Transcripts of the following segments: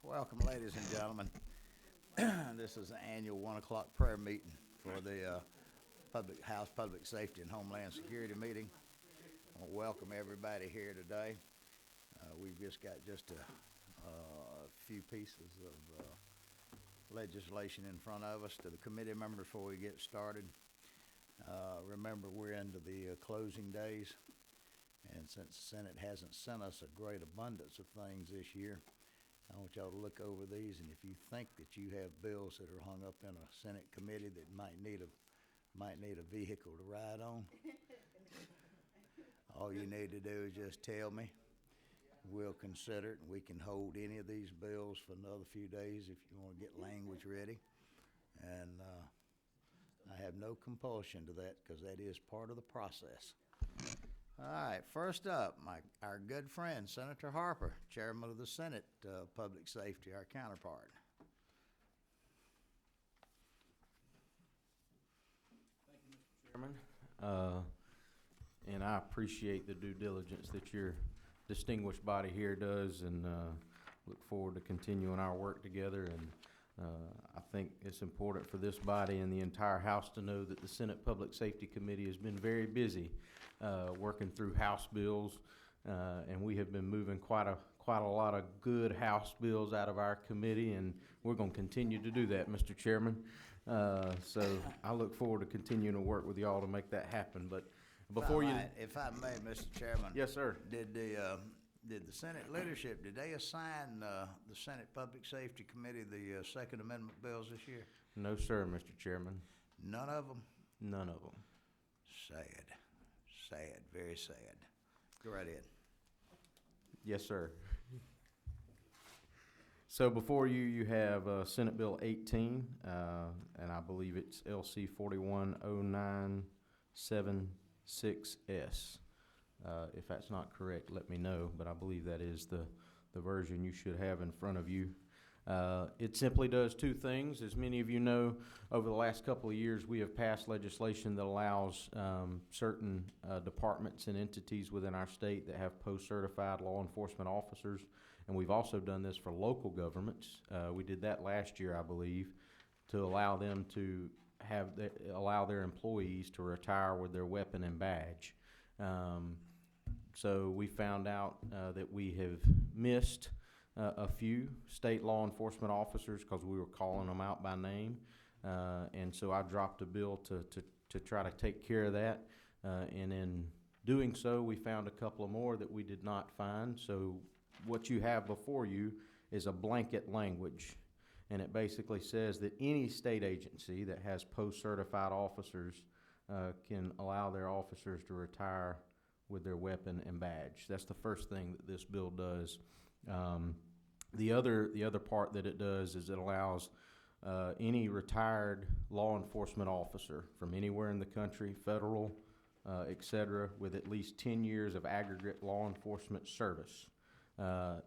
Welcome, ladies and gentlemen. This is the annual 1 o'clock prayer meeting for the Public Safety and Homeland Security meeting. I want to welcome everybody here today. We've just got a few pieces of legislation in front of us. To the committee members, before we get started, remember we're into the closing days, and since the Senate hasn't sent us a great abundance of things this year, I want y'all to look over these, and if you think that you have bills that are hung up in a Senate committee that might need a vehicle to ride on, all you need to do is just tell me. We'll consider it, and we can hold any of these bills for another few days if you want to get language ready. And I have no compulsion to that because that is part of the process. All right, first up, our good friend, Senator Harper, Chairman of the Senate Public Safety, our counterpart. Thank you, Mr. Chairman. And I appreciate the due diligence that your distinguished body here does, and look forward to continuing our work together. And I think it's important for this body and the entire House to know that the Senate Public Safety Committee has been very busy working through House bills, and we have been moving quite a lot of good House bills out of our committee, and we're going to continue to do that, Mr. Chairman. So I look forward to continuing to work with y'all to make that happen. But before if I may, Mr. Chairman. Yes, sir. Did the Senate leadership, did they assign the Senate Public Safety Committee the Second Amendment bills this year? No, sir, Mr. Chairman. None of them? None of them. Sad, very sad. Go right ahead. Yes, sir. So before you have Senate Bill 18, and I believe it's LC 410976S. If that's not correct, let me know, but I believe that is the version you should have in front of you. It simply does two things. As many of you know, over the last couple of years, we have passed legislation that allows certain departments and entities within our state that have post-certified law enforcement officers, and we've also done this for local governments. We did that last year, I believe, to allow them to allow their employees to retire with their weapon and badge. So we found out that we have missed a few state law enforcement officers because we were calling them out by name, and so I dropped a bill to try to take care of that, and in doing so we found a couple of more that we did not find. So what you have before you is a blanket language, and it basically says that any state agency that has post-certified officers can allow their officers to retire with their weapon and badge. That's the first thing that this bill does. The other part that it does is it allows any retired law enforcement officer from anywhere in the country, federal, et cetera, with at least 10 years of aggregate law enforcement service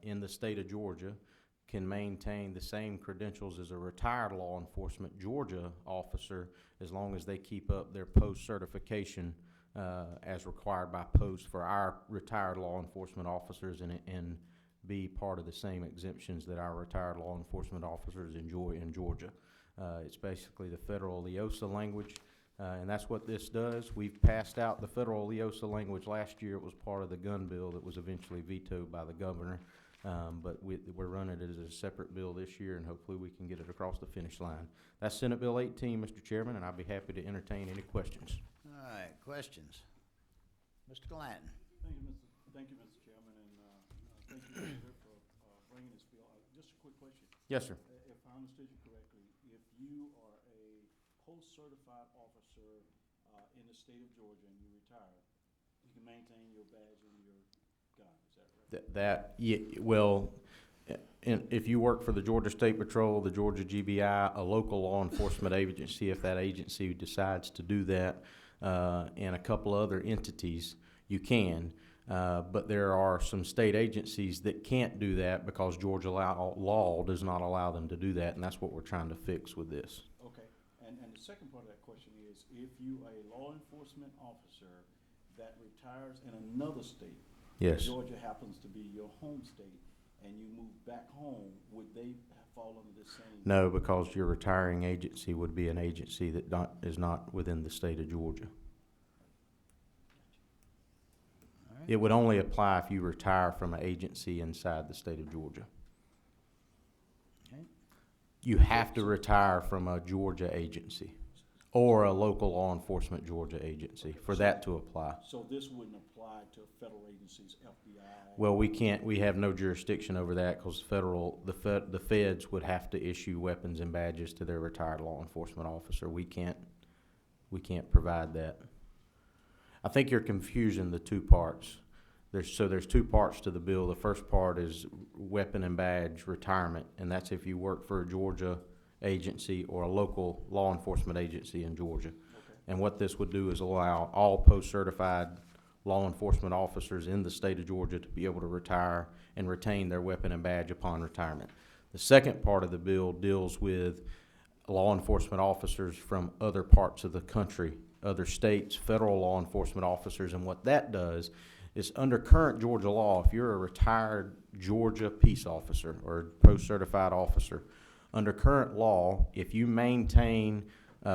in the state of Georgia can maintain the same credentials as a retired law enforcement Georgia officer as long as they keep up their post-certification as required by post for our retired law enforcement officers and be part of the same exemptions that our retired law enforcement officers enjoy in Georgia. It's basically the federal LEOSA language, and that's what this does. We've passed out the federal LEOSA language last year. It was part of the gun bill that was eventually vetoed by the governor. But we're running it as a separate bill this year, and hopefully we can get it across the finish line. That's Senate Bill 18, Mr. Chairman, and I'd be happy to entertain any questions. All right, questions? Mr. Glanton. Thank you, Mr. Chairman, and thank you, Senator, for bringing this bill. Just a quick question. Yes, sir. If I understood you correctly, if you are a post-certified officer in the state of Georgia and you retire, you can maintain your badge and your gun. Is that right? If you work for the Georgia State Patrol, the Georgia GBI, a local law enforcement agency, if that agency decides to do that, and a couple other entities, you can. But there are some state agencies that can't do that because Georgia law does not allow them to do that, and that's what we're trying to fix with this. Okay. And the second part of that question is, if you are a law enforcement officer that retires in another state, Yes. Georgia happens to be your home state, and you move back home, would they fall under the same? No, because your retiring agency would be an agency that is not within the state of Georgia. All right. It would only apply if you retire from an agency inside the state of Georgia. Okay. You have to retire from a Georgia agency or a local law enforcement Georgia agency for that to apply. So this wouldn't apply to federal agencies, FBI? Well, we have no jurisdiction over that because the feds would have to issue weapons and badges to their retired law enforcement officer. We can't provide that. I think you're confusing the two parts. There's two parts to the bill. The first part is weapon and badge retirement, and that's if you work for a Georgia agency or a local law enforcement agency in Georgia. Okay. And what this would do is allow all post-certified law enforcement officers in the state of Georgia to be able to retire and retain their weapon and badge upon retirement. The second part of the bill deals with law enforcement officers from other parts of the country, other states, federal law enforcement officers, and what that does is under current Georgia law, if you're a retired Georgia peace officer or post-certified officer, under current law, if you maintain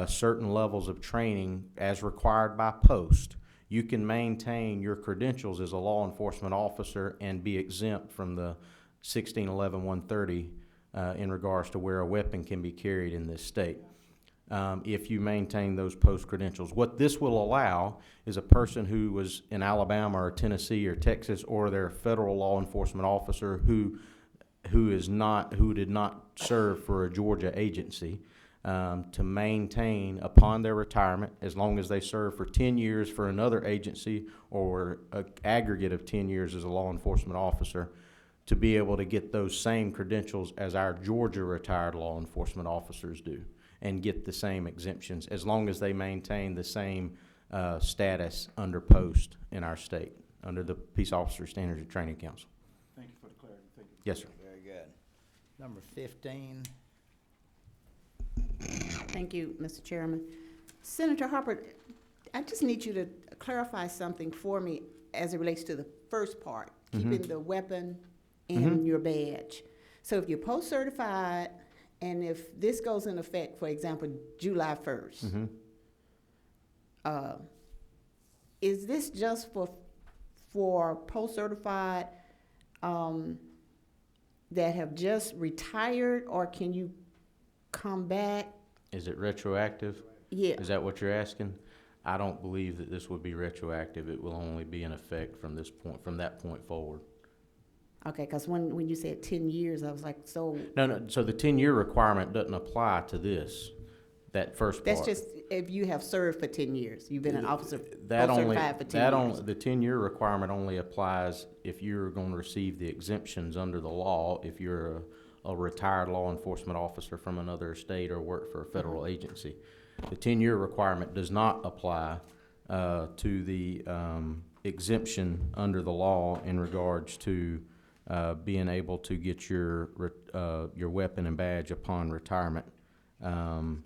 certain levels of training as required by post, you can maintain your credentials as a law enforcement officer and be exempt from the 1611-130 in regards to where a weapon can be carried in this state. If you maintain those post credentials. What this will allow is a person who was in Alabama or Tennessee or Texas, or their federal law enforcement officer who did not serve for a Georgia agency, to maintain upon their retirement, as long as they serve for 10 years for another agency or an aggregate of 10 years as a law enforcement officer, to be able to get those same credentials as our Georgia retired law enforcement officers do and get the same exemptions as long as they maintain the same status under post in our state, under the Peace Officer Standards and Training Council. Thank you for the clarity. Thank you. Yes, sir. Very good. Number 15. Thank you, Mr. Chairman. Senator Harper, I just need you to clarify something for me as it relates to the first part, keeping the weapon in your badge. So if you're post-certified, and if this goes in effect, for example, July 1st, is this just for post-certified that have just retired, or can you come back? Is it retroactive? Yeah. Is that what you're asking? I don't believe that this would be retroactive. It will only be in effect from that point forward. Okay, because when you said 10 years, I was like, so. No, so the 10-year requirement doesn't apply to this, that first part. That's just if you have served for 10 years. You've been an officer That only, certified for 10 years. the 10-year requirement only applies if you're going to receive the exemptions under the law, if you're a retired law enforcement officer from another state or work for a federal agency. The 10-year requirement does not apply to the exemption under the law in regards to being able to get your weapon and badge upon retirement. And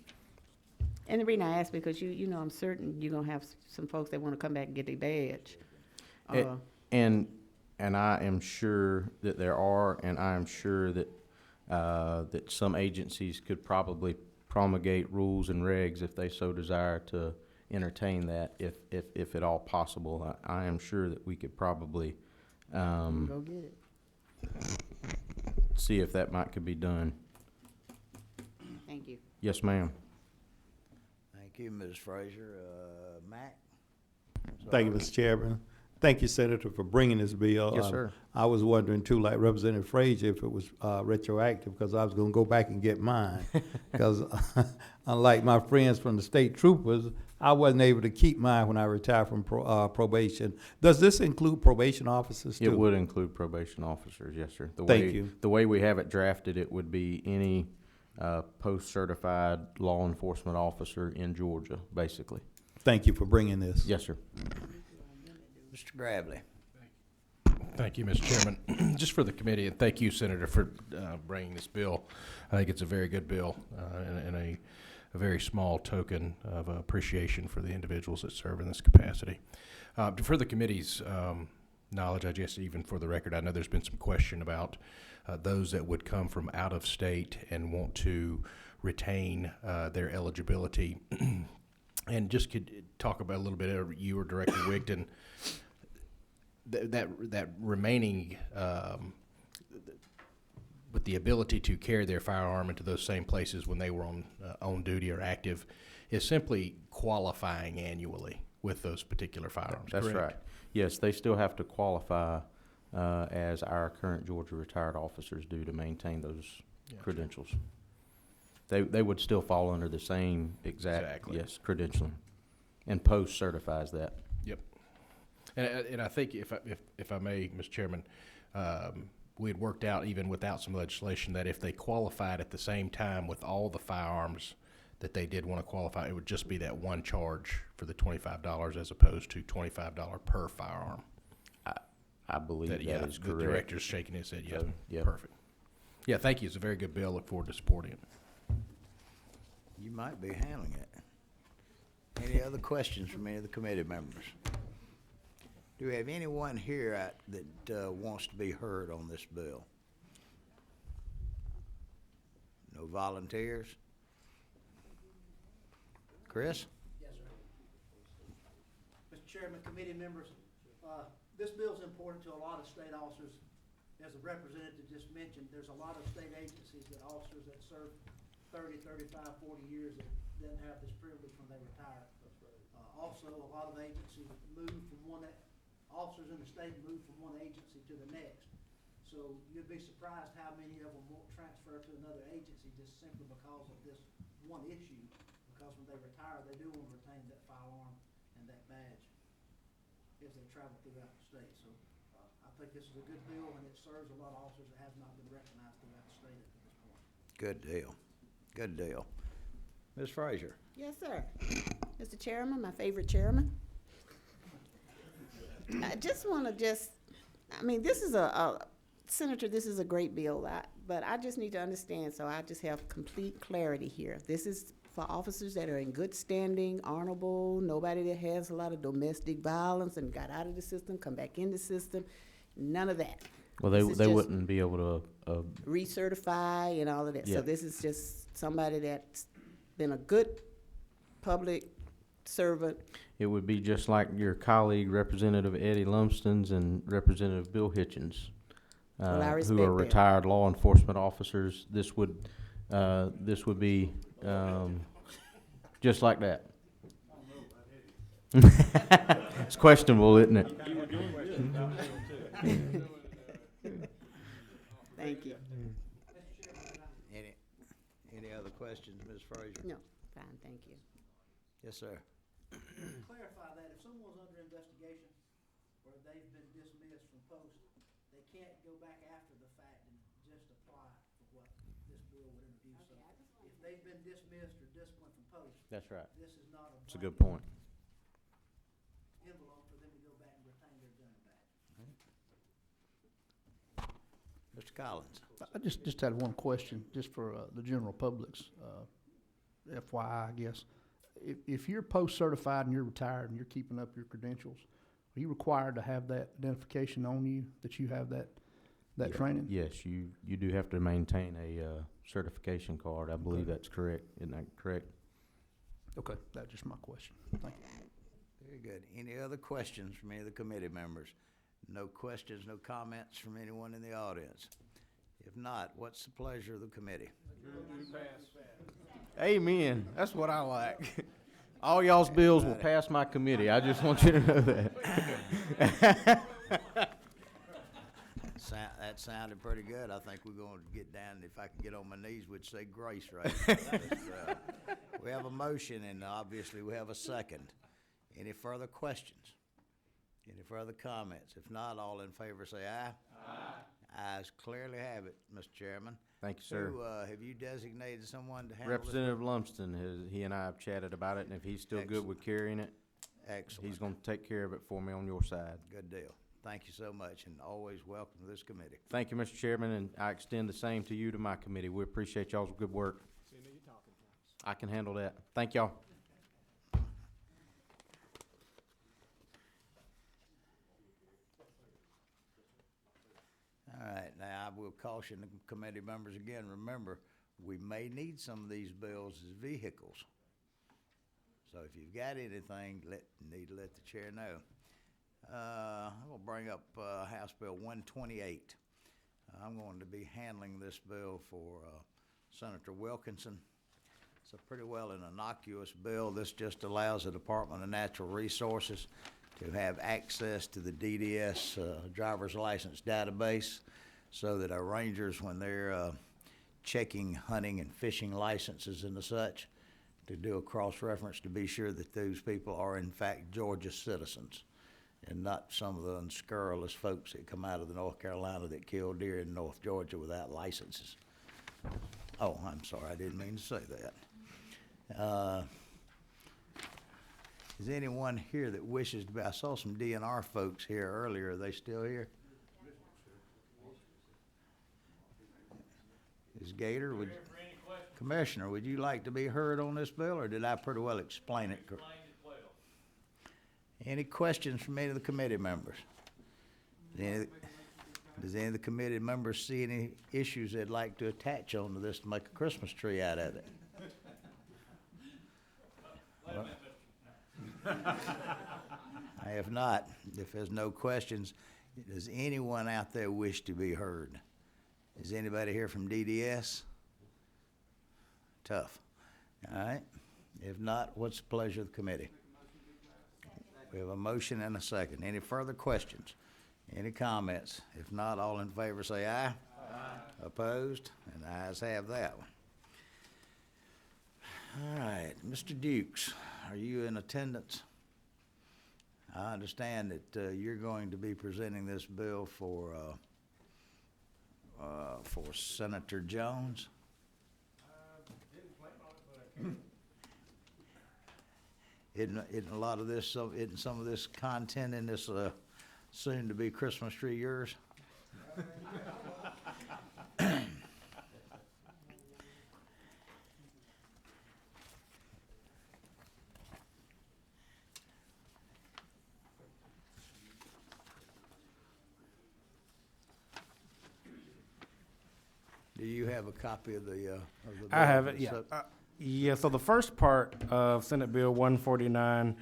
the reason I ask, because you know I'm certain you're going to have some folks that want to come back and get their badge. And I am sure that there are, and I am sure that that some agencies could probably promulgate rules and regs if they so desire to entertain that, if at all possible. I am sure that we could probably Go get it. see if that could be done. Thank you. Yes, ma'am. Thank you, Ms. Frazier. Mac? Thank you, Mr. Chairman. Thank you, Senator, for bringing this bill. Yes, sir. I was wondering too, like Representative Frazier, if it was retroactive, because I was going to go back and get mine. Because unlike my friends from the state troopers, I wasn't able to keep mine when I retired from probation. Does this include probation officers too? It would include probation officers, yes, sir. Thank you. The way we have it drafted, it would be any post-certified law enforcement officer in Georgia, basically. Thank you for bringing this. Yes, sir. Mr. Gravely? Thank you, Mr. Chairman. Just for the committee, and thank you, Senator, for bringing this bill. I think it's a very good bill and a very small token of appreciation for the individuals that serve in this capacity. For the committee's knowledge, I guess even for the record, I know there's been some question about those that would come from out of state and want to retain their eligibility. And just could talk about a little bit, you or Director Wigton, that remaining with the ability to carry their firearm into those same places when they were on duty or active is simply qualifying annually with those particular firearms. That's correct? right. Yes, they still have to qualify as our current Georgia retired officers do to maintain those Yeah. credentials. They would still fall under the same Exactly. yes, credentialing. And Post certifies that. Yep. And I think if I may, Mr. Chairman, we had worked out even without some legislation that if they qualified at the same time with all the firearms that they did want to qualify, it would just be that one charge for the $25 as opposed to $25 per firearm. I believe that Yeah, is the correct. director's shaking his head, yes. So, yeah. Perfect. Yeah, thank you. It's a very good bill. Look forward to supporting it. You might be handling it. Any other questions from any of the committee members? Do we have anyone here that wants to be heard on this bill? No volunteers? Chris? Yes, sir. Mr. Chairman, committee members, this bill's important to a lot of state officers. As the representative just mentioned, there's a lot of state agencies that officers that serve 30, 35, 40 years that didn't have this privilege when they retire. Also, a lot of agencies officers in the state move from one agency to the next. So you'd be surprised how many of them won't transfer to another agency just simply because of this one issue. Because when they retire, they do want to retain that firearm and that badge as they travel throughout the state. So I think this is a good bill, and it serves a lot of officers that have not been recognized throughout the state at this point. Good deal. Good deal. Ms. Frazier? Yes, sir. Mr. Chairman, my favorite chairman. I just want to I mean, this is Senator, this is a great bill, but I just need to understand, so I just have complete clarity here. This is for officers that are in good standing, honorable, nobody that has a lot of domestic violence and got out of the system, come back in the system, none of that. Well, This is they just wouldn't be able to, recertify and all of that. Yeah. So this is just somebody that's been a good public servant. it would be just like your colleague Representative Eddie Lumsden's and Representative Bill Hitchens, Well, I respect who are that. retired law enforcement officers. This would be, just like that. It's questionable, isn't it? Thank you. Any other questions, Ms. Frazier? No, fine, thank you. Yes, sir. Clarify that if someone's under investigation or they've been dismissed from post, they can't go back after the fact and just apply for what this bill would introduce. So if they've been dismissed or disciplined from post, That's right. this is not a It's a good blanket point. envelope for them to go back and retain their gun badge. Mr. Collins? I just had one question, just for the general public's FYI, I guess. If you're post-certified and you're retired and you're keeping up your credentials, are you required to have that identification on you, that you have that Yeah. training? Yes, you do have to maintain a certification card. I believe that's correct. Isn't that correct? Okay, that's just my question. Thank you. Very good. Any other questions from any of the committee members? No questions, no comments from anyone in the audience? If not, what's the pleasure of the committee? Amen. That's what I like. All y'all's bills will pass my committee. I just want you to know that. That sounded pretty good. I think we're going to get down, if I could get on my knees, we'd say grace right now. We have a motion, and obviously we have a second. Any further questions? Any further comments? If not, all in favor say aye. Aye. Ayes clearly have it, Mr. Chairman. Thank you, sir. So, have you designated someone to handle this? Representative Lumsden, he and I have chatted about it, and if he's still good Excellent. with carrying it, Excellent. he's gonna take care of it for me on your side. Good deal. Thank you so much, and always welcome to this committee. Thank you, Mr. Chairman, and I extend the same to you, to my committee. We appreciate y'all's good work. I can handle that. Thank y'all. will caution the committee members again, remember, we may need some of these bills as vehicles. So if you've got anything, need to let the chair know. I'm gonna bring up, House Bill 128. I'm going to be handling this bill for, Senator Wilkinson. It's a pretty well an innocuous bill. This just allows the Department of Natural Resources to have access to the DDS, driver's license database, so that our rangers, when they're, checking hunting and fishing licenses and the such, to do a cross-reference to be sure that those people are in fact Georgia citizens and not some of the unscurrilous folks that come out of the North Carolina that kill deer in North Georgia without licenses. Oh, I'm sorry, I didn't mean to say that. Is anyone here that wishes to be, I saw some DNR folks here earlier, are they still here? Is Gator, Commissioner, would you like to be heard on this bill, or did I pretty well explain it? Any questions from any of the committee members? Does any of the committee members see any issues they'd like to attach onto this to make a Christmas tree out of it? If not, if there's no questions, does anyone out there wish to be heard? Is anybody here from DDS? Tough. All right. If not, what's the pleasure of the committee? We have a motion and a second. Any further questions? Any comments? If not, all in favor say aye. Aye. Opposed? And the ayes have that one. All right, Mr. Dukes, are you in attendance? I understand that you're going to be presenting this bill for Senator Jones. Isn't a lot of this, isn't some of this content in this soon-to-be Christmas tree yours? Do you have a copy of the bill? I have it, yeah. Yeah, so the first part of Senate Bill 149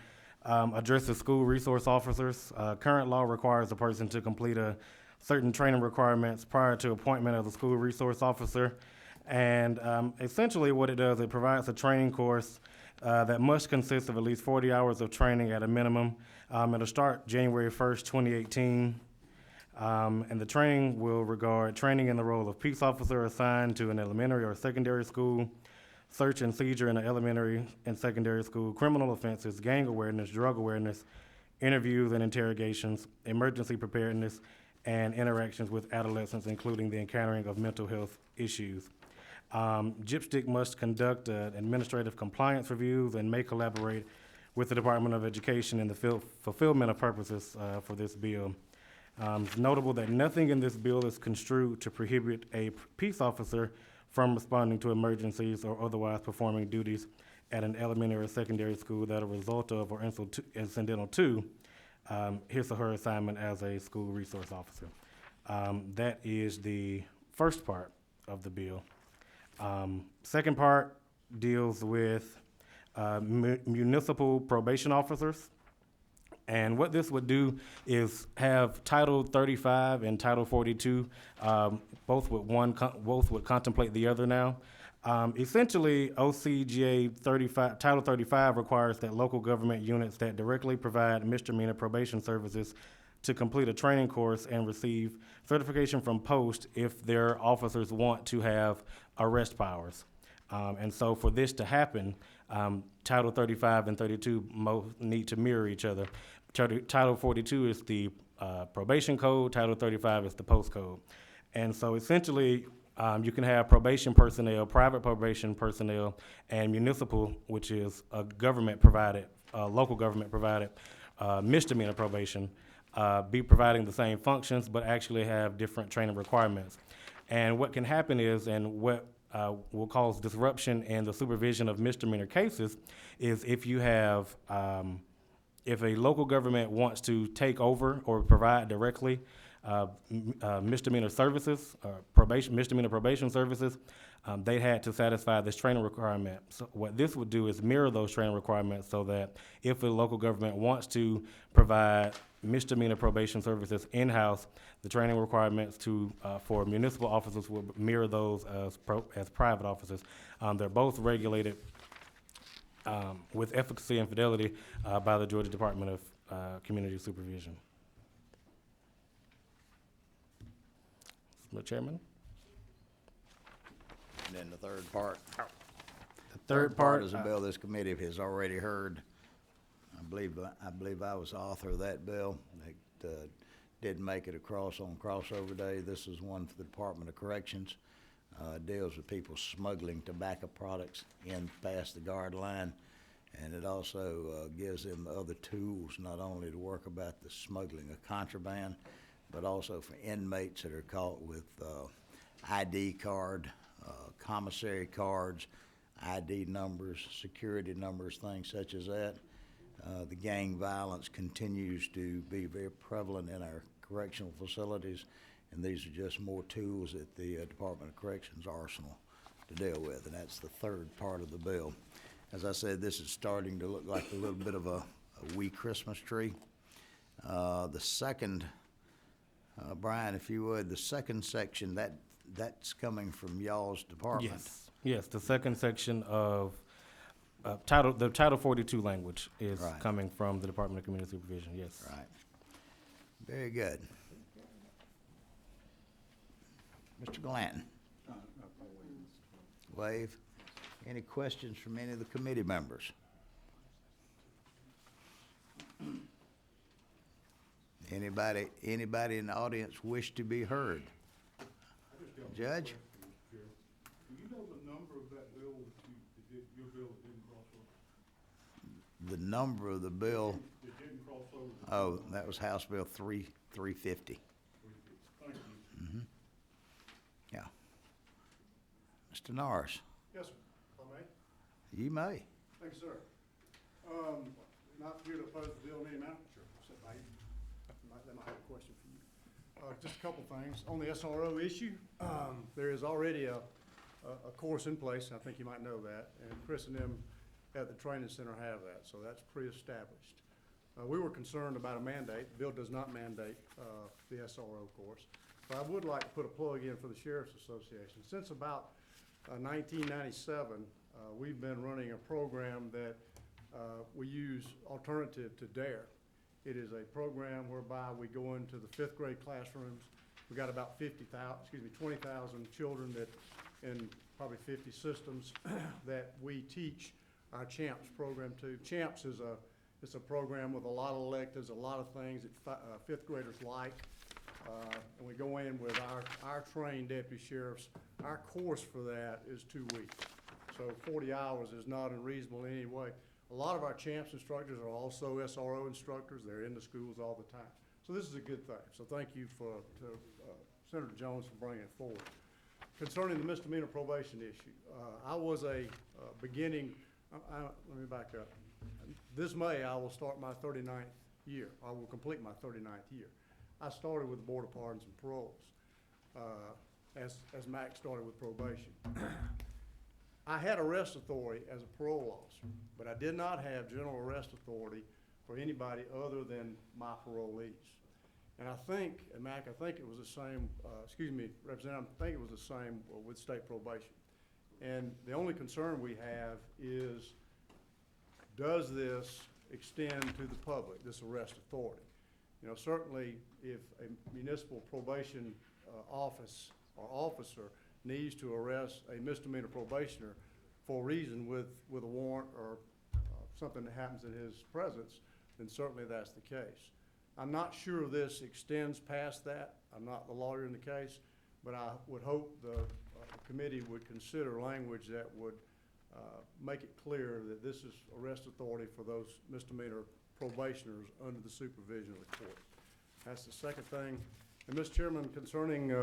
addresses school resource officers. Current law requires a person to complete certain training requirements prior to appointment of the school resource officer. And essentially what it does, it provides a training course that must consist of at least 40 hours of training at a minimum. It'll start January 1st, 2018. And the training will regard training in the role of peace officer assigned to an elementary or secondary school, search and seizure in an elementary and secondary school, criminal offenses, gang awareness, drug awareness, interviews and interrogations, emergency preparedness, and interactions with adolescents, including the encountering of mental health issues. GIPSTIC must conduct administrative compliance reviews and may collaborate with the Department of Education in the fulfillment of purposes for this bill. It's notable that nothing in this bill is construed to prohibit a peace officer from responding to emergencies or otherwise performing duties at an elementary or secondary school that are a result of or incidental to his or her assignment as a school resource officer. That is the first part of the bill. Second part deals with municipal probation officers. And what this would do is have Title 35 and Title 42, both would contemplate the other now. Essentially, OCGA Title 35 requires that local government units that directly provide misdemeanor probation services to complete a training course and receive certification from post if their officers want to have arrest powers. And so for this to happen, Title 35 and 32 need to mirror each other. Title 42 is the probation code, Title 35 is the post code. And so essentially, you can have probation personnel, private probation personnel, and municipal, which is a government provided, local government provided misdemeanor probation, be providing the same functions, but actually have different training requirements. And what can happen is, and what will cause disruption in the supervision of misdemeanor cases is if you have, if a local government wants to take over or provide directly misdemeanor services, misdemeanor probation services, they had to satisfy this training requirement. So what this would do is mirror those training requirements so that if a local government wants to provide misdemeanor probation services in-house, the training requirements for municipal officers will mirror those as private officers. They're both regulated with efficacy and fidelity by the Georgia Department of Community Supervision. Mr. Chairman? And then the third part. The third part is a bill this committee has already heard. I believe I was the author of that bill. That didn't make it across on crossover day. This is one for the Department of Corrections. Deals with people smuggling tobacco products in past the guard line. And it also gives them other tools, not only to work about the smuggling of contraband, but also for inmates that are caught with ID card, commissary cards, ID numbers, security numbers, things such as that. The gang violence continues to be very prevalent in our correctional facilities, and these are just more tools at the Department of Corrections arsenal to deal with, and that's the third part of the bill. As I said, this is starting to look like a little bit of a wee Christmas tree. The second, Brian, if you would, the second section, that's coming from y'all's department. Yes, the second section of the Title 42 language is Right. coming from the Department of Community Supervision, yes. Right. Very good. Mr. Glanton? Wave. Any questions from any of the committee members? Anybody in the audience wish to be heard? Judge? Do you know the number of that bill that your bill didn't cross over? The number of the bill, It didn't cross over? oh, that was House Bill 350. Thank you. Yeah. Mr. Norris, Yes, sir. If I may? you may. Thank you, sir. Not here to oppose the bill in any manner. Sure. They might have a question for you. Just a couple things. On the SRO issue, there is already a course in place, and I think you might know that, and Chris and them at the training center have that, so that's pre-established. We were concerned about a mandate. The bill does not mandate the SRO course, but I would like to put a plug in for the Sheriff's Association. Since about 1997, we've been running a program that we use alternative to DARE. It is a program whereby we go into the 5th grade classrooms. We got about 20,000 children that, in probably 50 systems that we teach our CHAMPS program to. CHAMPS is it's a program with a lot of electives, a lot of things that 5th graders like. And we go in with our trained deputy sheriffs. Our course for that is 2 weeks. So 40 hours is not unreasonable in any way. A lot of our CHAMPS instructors are also SRO instructors. They're in the schools all the time. So this is a good thing. So thank you to Senator Jones for bringing it forward. Concerning the misdemeanor probation issue, I was let me back up. This May, I will start my 39th year. I will complete my 39th year. I started with the Board of Pardons and Paroles, as Mac started with probation. I had arrest authority as a parole officer, but I did not have general arrest authority for anybody other than my parolees. And I think, and Mac, I think it was the same, Representative, I think it was the same with state probation. And the only concern we have is, does this extend to the public, this arrest authority? You know, certainly if a municipal probation office or officer needs to arrest a misdemeanor probationer for a reason with a warrant or something that happens in his presence, then certainly that's the case. I'm not sure this extends past that. I'm not the lawyer in the case, but I would hope the committee would consider language that would make it clear that this is arrest authority for those misdemeanor probationers under the supervision of the court. That's the second thing. And Mr. Chairman, concerning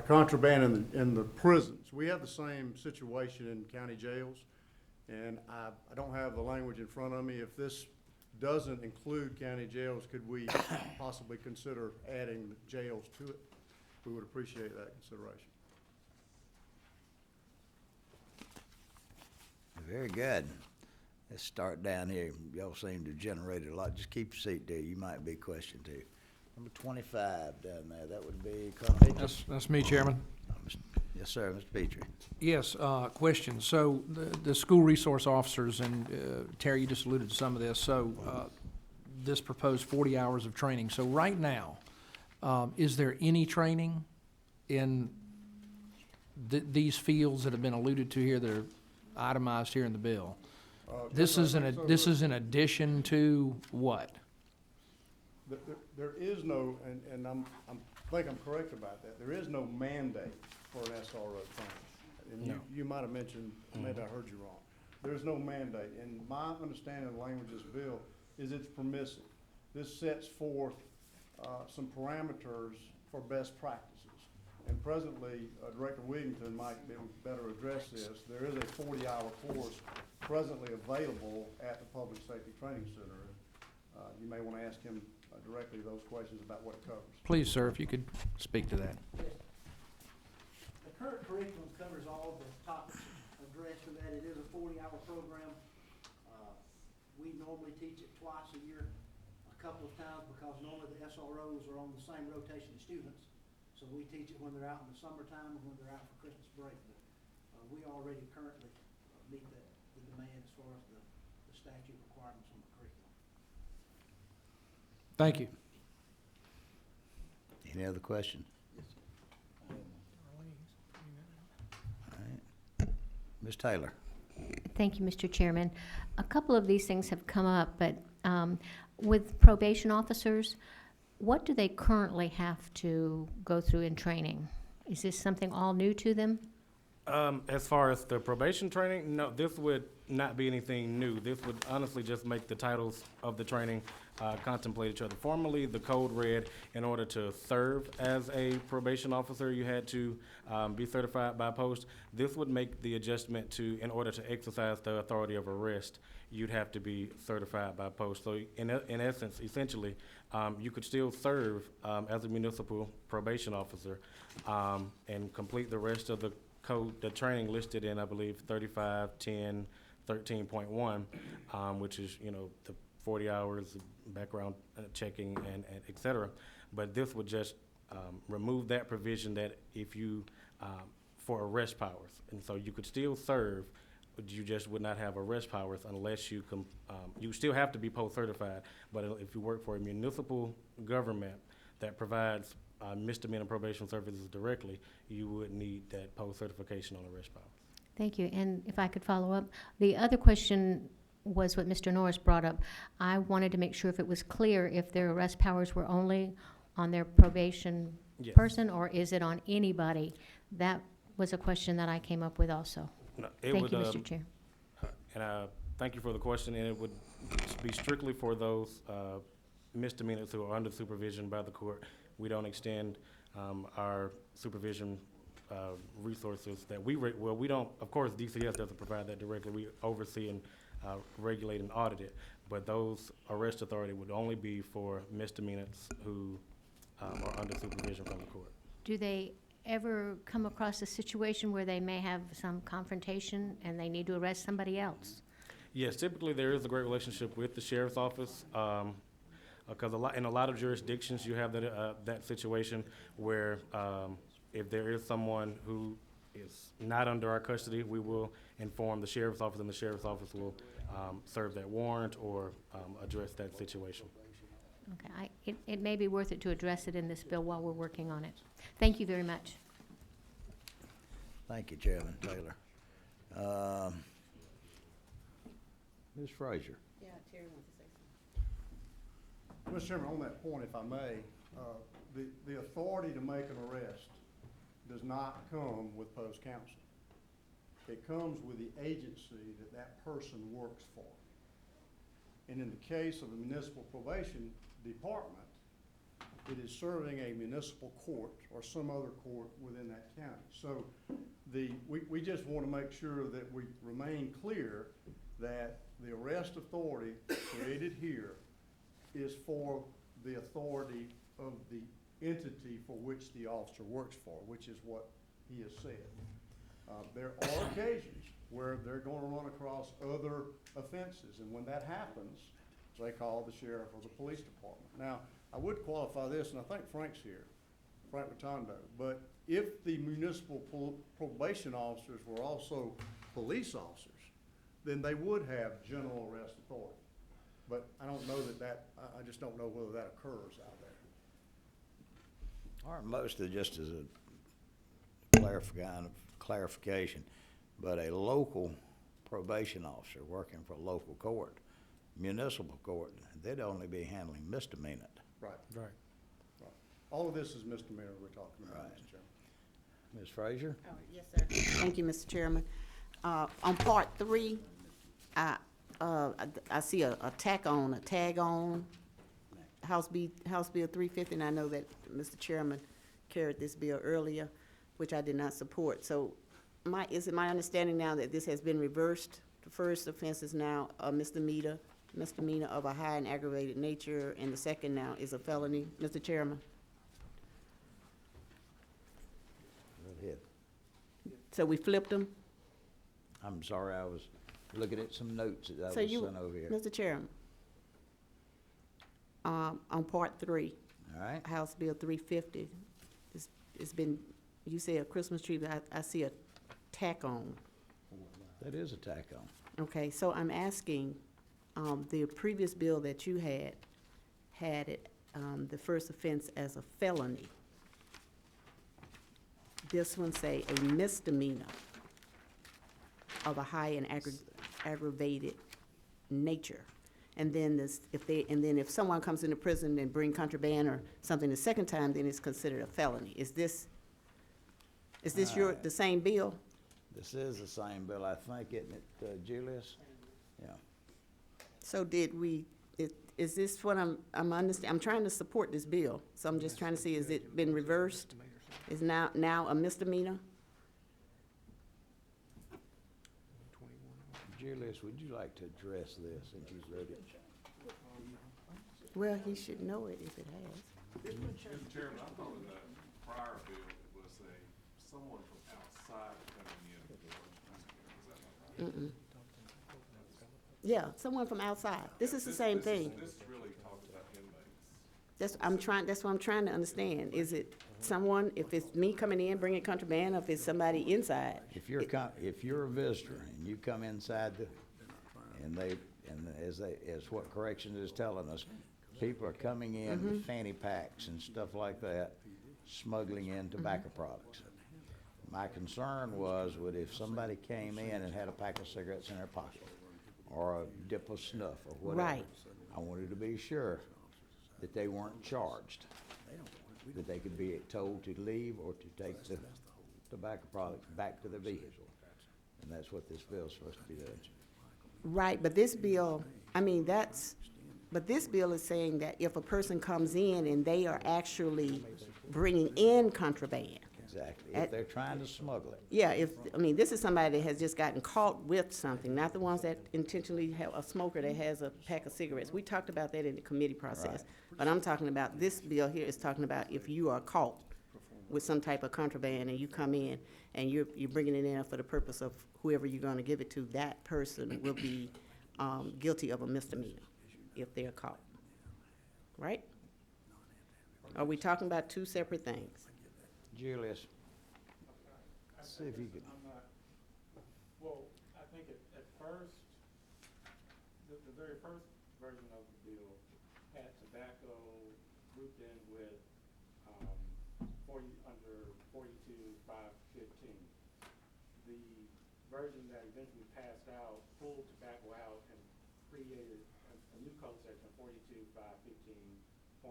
contraband in the prisons, we have the same situation in county jails, and I don't have the language in front of me. If this doesn't include county jails, could we possibly consider adding jails to it? We would appreciate that consideration. Very good. Let's start down here. Y'all seem to generate a lot. Just keep your seat there. You might be questioned too. Number 25 down there, that would be Colonel Hitchens. That's me, Chairman. Yes, sir, Mr. Petrie. Yes, question. So the school resource officers, and Terry, you just alluded to some of this, so this proposed 40 hours of training. So right now, is there any training in these fields that have been alluded to here that are itemized here in the bill? This is in addition to what? There is no, and I think I'm correct about that, there is no mandate for an SRO training. And you might have mentioned, maybe I heard you wrong. There's no mandate, and my understanding of the language of this bill is it's permissive. This sets forth some parameters for best practices. And presently, Director Wigington might be able to better address this. There is a 40-hour course presently available at the Public Safety Training Center. You may want to ask him directly those questions about what it covers. Please, sir, if you could speak to that. Yes. The current curriculum covers all of the topics addressed in that. It is a 40-hour program. We normally teach it twice a year, a couple of times, because normally the SROs are on the same rotation of students. So we teach it when they're out in the summertime and when they're out for Christmas break. But we already currently meet the demand as far as the statute requirements on the curriculum. Thank you. Any other questions? All right. Ms. Taylor. Thank you, Mr. Chairman. A couple of these things have come up, but with probation officers, what do they currently have to go through in training? Is this something all new to them? As far as the probation training, no, this would not be anything new. This would honestly just make the titles of the training contemplate each other. Formerly, the code read, in order to serve as a probation officer, you had to be certified by post. This would make the adjustment to, in order to exercise the authority of arrest, you'd have to be certified by post. So in essence, essentially, you could still serve as a municipal probation officer and complete the rest of the code, the training listed in, I believe, 351013.1, which is, the 40 hours background checking and et cetera. But this would just remove that provision that if you, for arrest powers. And so you could still serve, but you just would not have arrest powers unless you you still have to be post-certified. But if you work for a municipal government that provides misdemeanor probation services directly, you would need that post-certification on arrest powers. Thank you. And if I could follow up, the other question was what Mr. Norris brought up. I wanted to make sure if it was clear if their arrest powers were only on their probation Yes. person, or is it on anybody? That was a question that I came up with also. No, Thank you, Mr. Chair. And thank you for the question, and it would be strictly for those misdemeanors who are under supervision by the court. We don't extend our supervision resources that we don't, of course, DCS doesn't provide that directly. We oversee and regulate and audit it, but those arrest authority would only be for misdemeanors who are under supervision from the court. Do they ever come across a situation where they may have some confrontation and they need to arrest somebody else? Yes, typically there is a great relationship with the sheriff's office, because in a lot of jurisdictions you have that situation where if there is someone who is not under our custody, we will inform the sheriff's office, and the sheriff's office will serve that warrant or address that situation. Okay, it may be worth it to address it in this bill while we're working on it. Thank you very much. Thank you, Chairman Taylor. Ms. Frazier. Yeah, Terry wants to say something. Mr. Chairman, on that point, if I may, the authority to make an arrest does not come with post counsel. It comes with the agency that person works for. And in the case of the municipal probation department, it is serving a municipal court or some other court within that county. So we just want to make sure that we remain clear that The arrest authority created here is for the authority of the entity for which the officer works for, which is what he has said. There are occasions where they're gonna run across other offenses, and when that happens, they call the sheriff or the police department. Now, I would qualify this, and I think Frank's here, Frank Rotondo, but if the municipal probation officers were also police officers, then they would have general arrest authority. But I don't know I just don't know whether that occurs out there. Or mostly just as a clarification, but a local probation officer working for a local court, municipal court, they'd only be handling misdemeanor. Right. Right. Right. All of this is misdemeanor we're talking about, Right. Mr. Chairman. Ms. Frazier? Oh, yes, sir. Thank you, Mr. Chairman. On part 3, I see a tag on, House Bill 350, and I know that Mr. Chairman carried this bill earlier, which I did not support. So is it my understanding now that this has been reversed? The first offense is now a misdemeanor of a high and aggravated nature, and the second now is a felony, Mr. Chairman? Go ahead. So we flipped them? I'm sorry, I was looking at some notes that I was So you, sent over here. Mr. Chairman, on part 3, All right? House Bill 350, it's been, you say a Christmas tree, but I see a tack on. That is a tack on. Okay, so I'm asking, the previous bill that you had it, the first offense as a felony. This one say a misdemeanor of a high and aggravated nature. And then if someone comes into prison and bring contraband or something the second time, then it's considered a felony. Is this the same bill? This is the same bill, I think, isn't it, Julius? Yeah. So is this what I'm understanding? I'm trying to support this bill, so I'm just trying to see, is it been reversed? Is now a misdemeanor? Julius, would you like to address this since you've read it? Well, he should know it if it has. Mr. Chairman, I thought in the prior bill, it was someone from outside coming in. Is that not right? Yeah, someone from outside. This is the same thing. This really talks about inmates. That's what I'm trying to understand. Is it someone, if it's me coming in bringing contraband, or if it's somebody inside? If you're a visitor and you come inside as what corrections is telling us, people are coming in with fanny packs and stuff like that, smuggling in tobacco products. My concern was if somebody came in and had a pack of cigarettes in their pocket, or a dip of snuff, or whatever. Right. I wanted to be sure that they weren't charged, that they could be told to leave or to take the tobacco products back to the vehicle. And that's what this bill's supposed to be doing. Right, but this bill, but this bill is saying that if a person comes in and they are actually bringing in contraband. Exactly, if they're trying to smuggle it. Yeah, this is somebody that has just gotten caught with something, not the ones that intentionally have a smoker that has a pack of cigarettes. We talked about that in the committee process. Right. But I'm talking about, this bill here is talking about if you are caught with some type of contraband and you come in and you're bringing it in for the purpose of whoever you're gonna give it to, that person will be, guilty of a misdemeanor if they're caught. Right? Are we talking about two separate things? Julius, see if you could. Well, I think at first, the very first version of the bill had tobacco grouped in with, under 42.515. The version that eventually passed out pulled tobacco out and created a new code section, 42.515.1.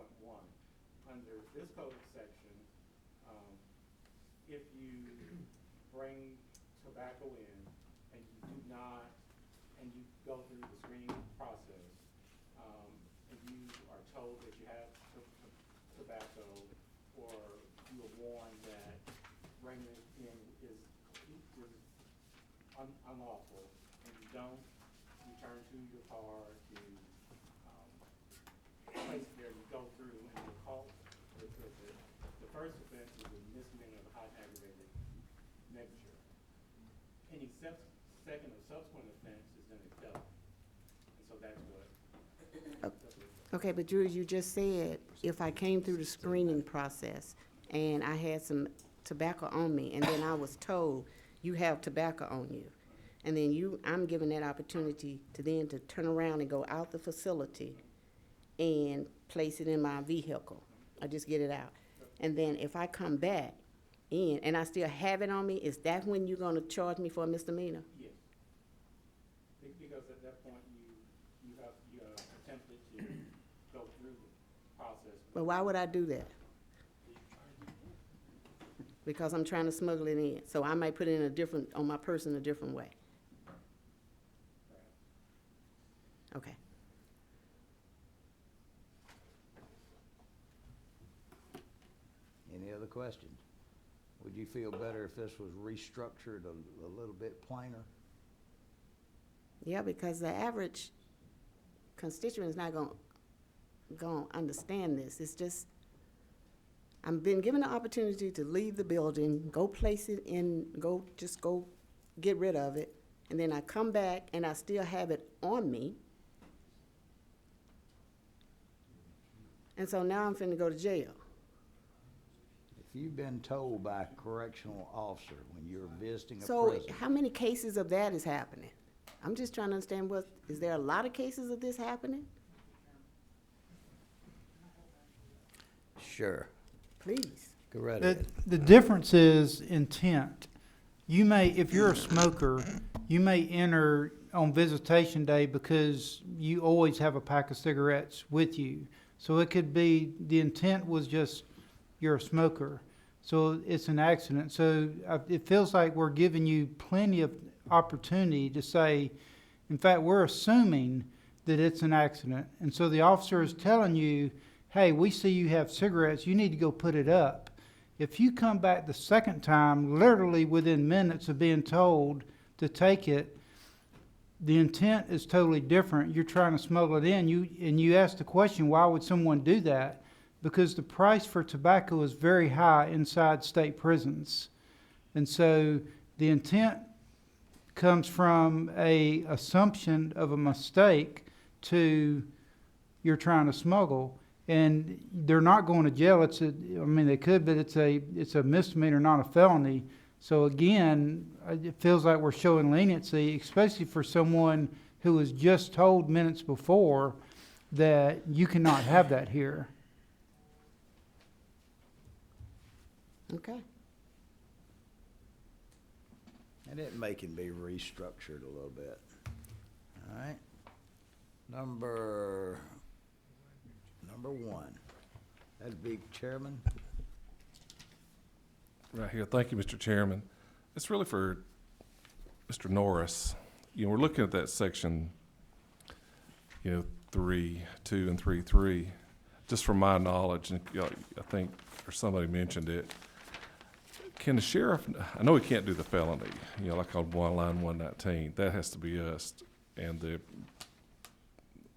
Under this code section, if you bring tobacco in and you do not, and you go through the screening process, and you are told that you have tobacco, or you are warned that bringing it in is unlawful, and you don't, return to your car, you, place it there, you go through and you're caught with it. The first offense is a misdemeanor of high aggravated negligence. Any second or subsequent offense is then a felony. And so that's what. Okay, but Drew, you just said if I came through the screening process and I had some tobacco on me, and then I was told, you have tobacco on you, and then I'm given that opportunity to turn around and go out the facility and place it in my vehicle. I just get it out. And then if I come back in and I still have it on me, is that when you're gonna charge me for a misdemeanor? Yes. Because at that point, you have attempted to go through the process. But why would I do that? Because I'm trying to smuggle it in. So I might put it in on my person a different way. Okay. Any other questions? Would you feel better if this was restructured a little bit plainer? Yeah, because the average constituent is not gonna understand this. It's just, I've been given the opportunity to leave the building, go place it in, go get rid of it, and then I come back and I still have it on me. And so now I'm finna go to jail. If you've been told by a correctional officer when you're visiting a So prison, how many cases of that is happening? I'm just trying to understand is there a lot of cases of this happening? sure, Please. go right The, ahead. the difference is intent. You may, if you're a smoker, you may enter on visitation day because you always have a pack of cigarettes with you. So it could be, the intent was just, you're a smoker. So it's an accident. So it feels like we're giving you plenty of opportunity to say, in fact, we're assuming that it's an accident. And so the officer is telling you, hey, we see you have cigarettes, you need to go put it up. If you come back the second time, literally within minutes of being told to take it, the intent is totally different. You're trying to smuggle it in. You ask the question, why would someone do that? Because the price for tobacco is very high inside state prisons. And so the intent comes from a assumption of a mistake to you're trying to smuggle. And they're not going to jail. They could, but it's a misdemeanor, not a felony. So again, it feels like we're showing leniency, especially for someone who was just told minutes before that you cannot have that here. Okay. And it may can be restructured a little bit. All right. Number one. That'd be Chairman. Right here. Thank you, Mr. Chairman. It's really for Mr. Norris. We're looking at that section, 3.2 and 3.3. Just from my knowledge, and I think, or somebody mentioned it, can the sheriff, I know he can't do the felony, like on line 119, that has to be us.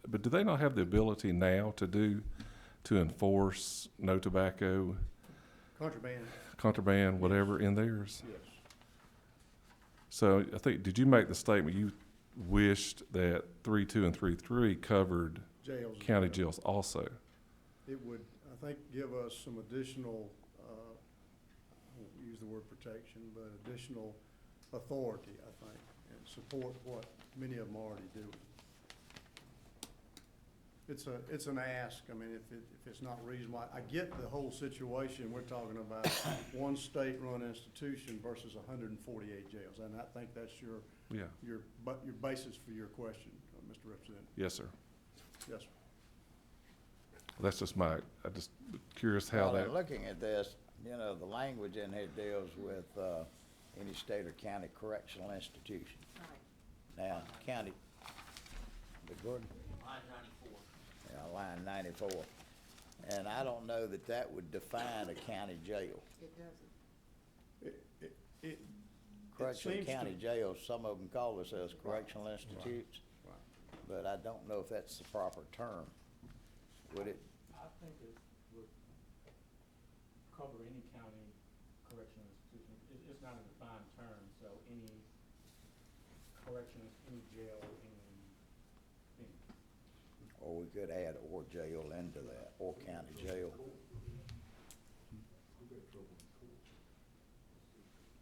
But do they not have the ability now to enforce no tobacco, contraband, whatever in theirs? Yes. So I think, did you make the statement you wished that 3.2 and 3.3 covered Jails. county jails also? It would, I think, give us some additional, I won't use the word protection, but additional authority, I think, and support what many of them are already doing. It's an ask. I mean, if it's not reasonable, I get the whole situation. We're talking about one state-run institution versus 148 jails, and I think that's your basis for your question, Mr. Representative. Yes, sir. Yes, sir. That's just I'm just curious how Well, that. in looking at this, the language in here deals with any state or county correctional institution. Now, county, Gordon? Line 94. And I don't know that would define a county jail. It doesn't. Correctional seems to- county jails, some of them call themselves correctional institutes. Right. but I don't know if that's the proper term. Would it? I think it would cover any county correctional institution. It's not a defined term, so any corrections, any jail, any. Or we could add or jail into that, or county jail.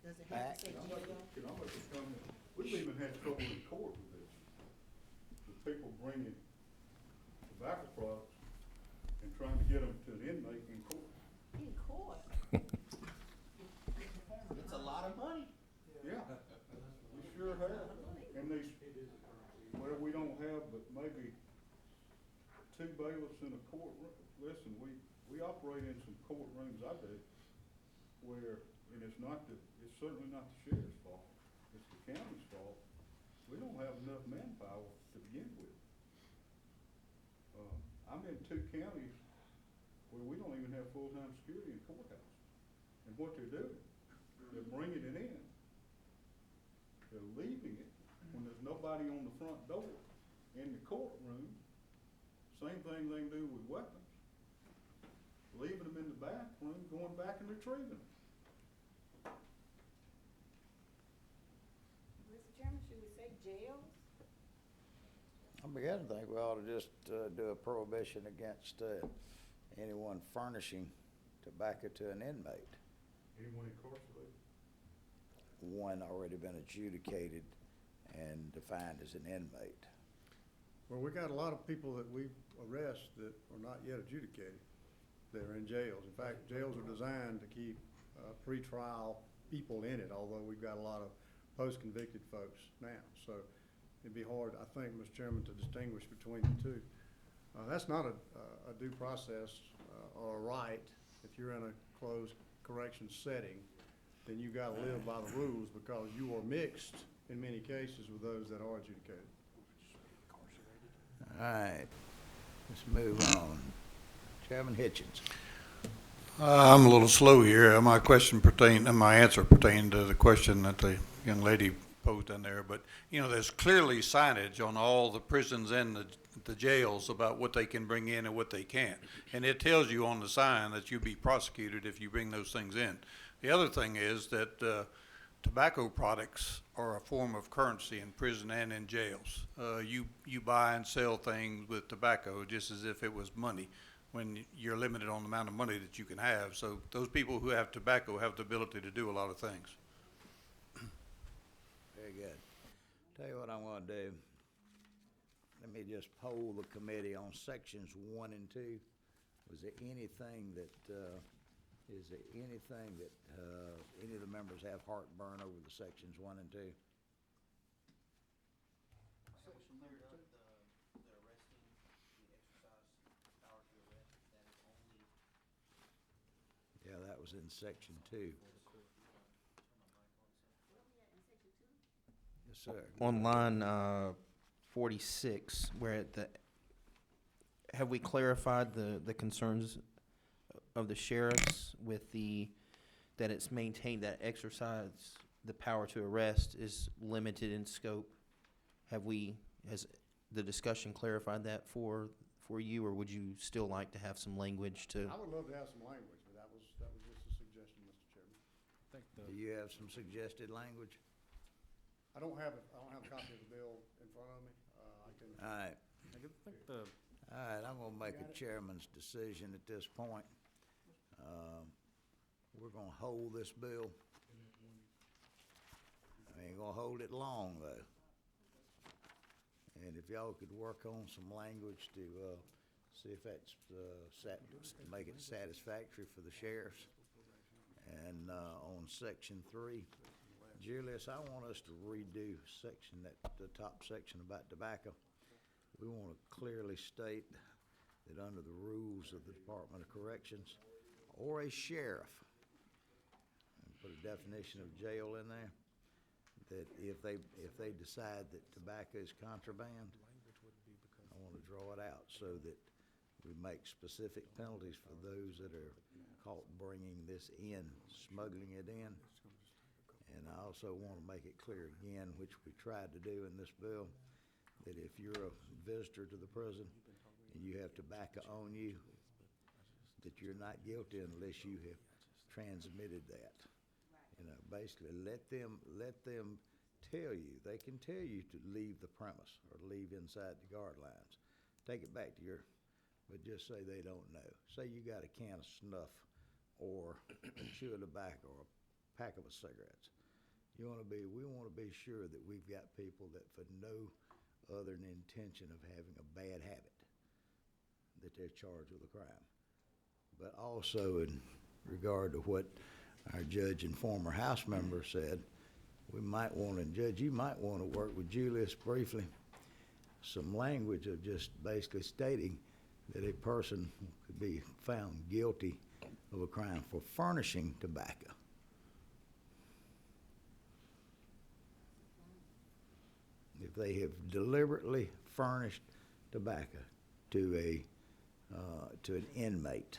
Does it have to say Can jail? almost become, we've even had trouble in court with this, with people bringing tobacco products and trying to get them to an inmate in court. In court? It's a lot of money. Yeah, we sure have. And these, well, we don't have but maybe 2 bailiffs in a court. Listen, we operate in some courtrooms, I do, where, and it's certainly not the sheriff's fault, it's the county's fault. We don't have enough manpower to begin with. I'm in 2 counties where we don't even have full-time security in courthouse. And what they're doing, they're bringing it in. They're leaving it when there's nobody on the front door in the courtroom. Same thing they can do with weapons. Leaving them in the bathroom, going back and retrieving them. Mr. Chairman, should we say jails? I began to think we ought to just do a prohibition against anyone furnishing tobacco to an inmate. Anyone incarcerated? One already been adjudicated and defined as an inmate. Well, we got a lot of people that we arrest that are not yet adjudicated. They're in jails. In fact, jails are designed to keep pretrial people in it, although we've got a lot of post-convicted folks now. So it'd be hard, I think, Mr. Chairman, to distinguish between the two. That's not a due process or a right. If you're in a closed corrections setting, then you gotta live by the rules because you are mixed in many cases with those that are adjudicated. All right, let's move on. Chairman Hitchens. I'm a little slow here. My answer pertained to the question that the young lady posed in there. But, you know, there's clearly signage on all the prisons and the jails about what they can bring in and what they can't. And it tells you on the sign that you'll be prosecuted if you bring those things in. The other thing is that tobacco products are a form of currency in prison and in jails. You buy and sell things with tobacco just as if it was money, when you're limited on the amount of money that you can have. So those people who have tobacco have the ability to do a lot of things. Very good. Tell you what I'm gonna do. Let me just poll the committee on sections 1 and 2. Was there anything that, any of the members have heartburn over the sections 1 and 2? Yeah, that was in section 2. Yes, sir. On line 46, where have we clarified the concerns of the sheriffs with that it's maintained that exercise the power to arrest is limited in scope? Has the discussion clarified that for you, or would you still like to have some language to? I would love to have some language, but that was just a suggestion, Mr. Chairman. Do you have some suggested language? I don't have a copy of the bill in front of me. I can. All right. All right, I'm gonna make a chairman's decision at this point. We're gonna hold this bill. I ain't gonna hold it long, though. And if y'all could work on some language to see if that's make it satisfactory for the sheriffs. And on section 3, Julius, I want us to redo the top section about tobacco. We want to clearly state that under the rules of the Department of Corrections or a sheriff, and put a definition of jail in there, that if they decide that tobacco is contraband, I want to draw it out so that we make specific penalties for those that are caught bringing this in, smuggling it in. And I also want to make it clear again, which we tried to do in this bill, that if you're a visitor to the prison and you have tobacco on you, that you're not guilty unless you have transmitted that. You know, basically, let them tell you, they can tell you to leave the premise or leave inside the guard lines. Take it back to your, but just say they don't know. Say you got a can of snuff or a chew of tobacco or a pack of cigarettes. We want to be sure that we've got people that for no other than intention of having a bad habit, that they're charged with a crime. But also in regard to what our judge and former House member said, we might want to, Judge, you might want to work with Julius briefly, some language of just basically stating that a person could be found guilty of a crime for furnishing tobacco. If they have deliberately furnished tobacco to an inmate,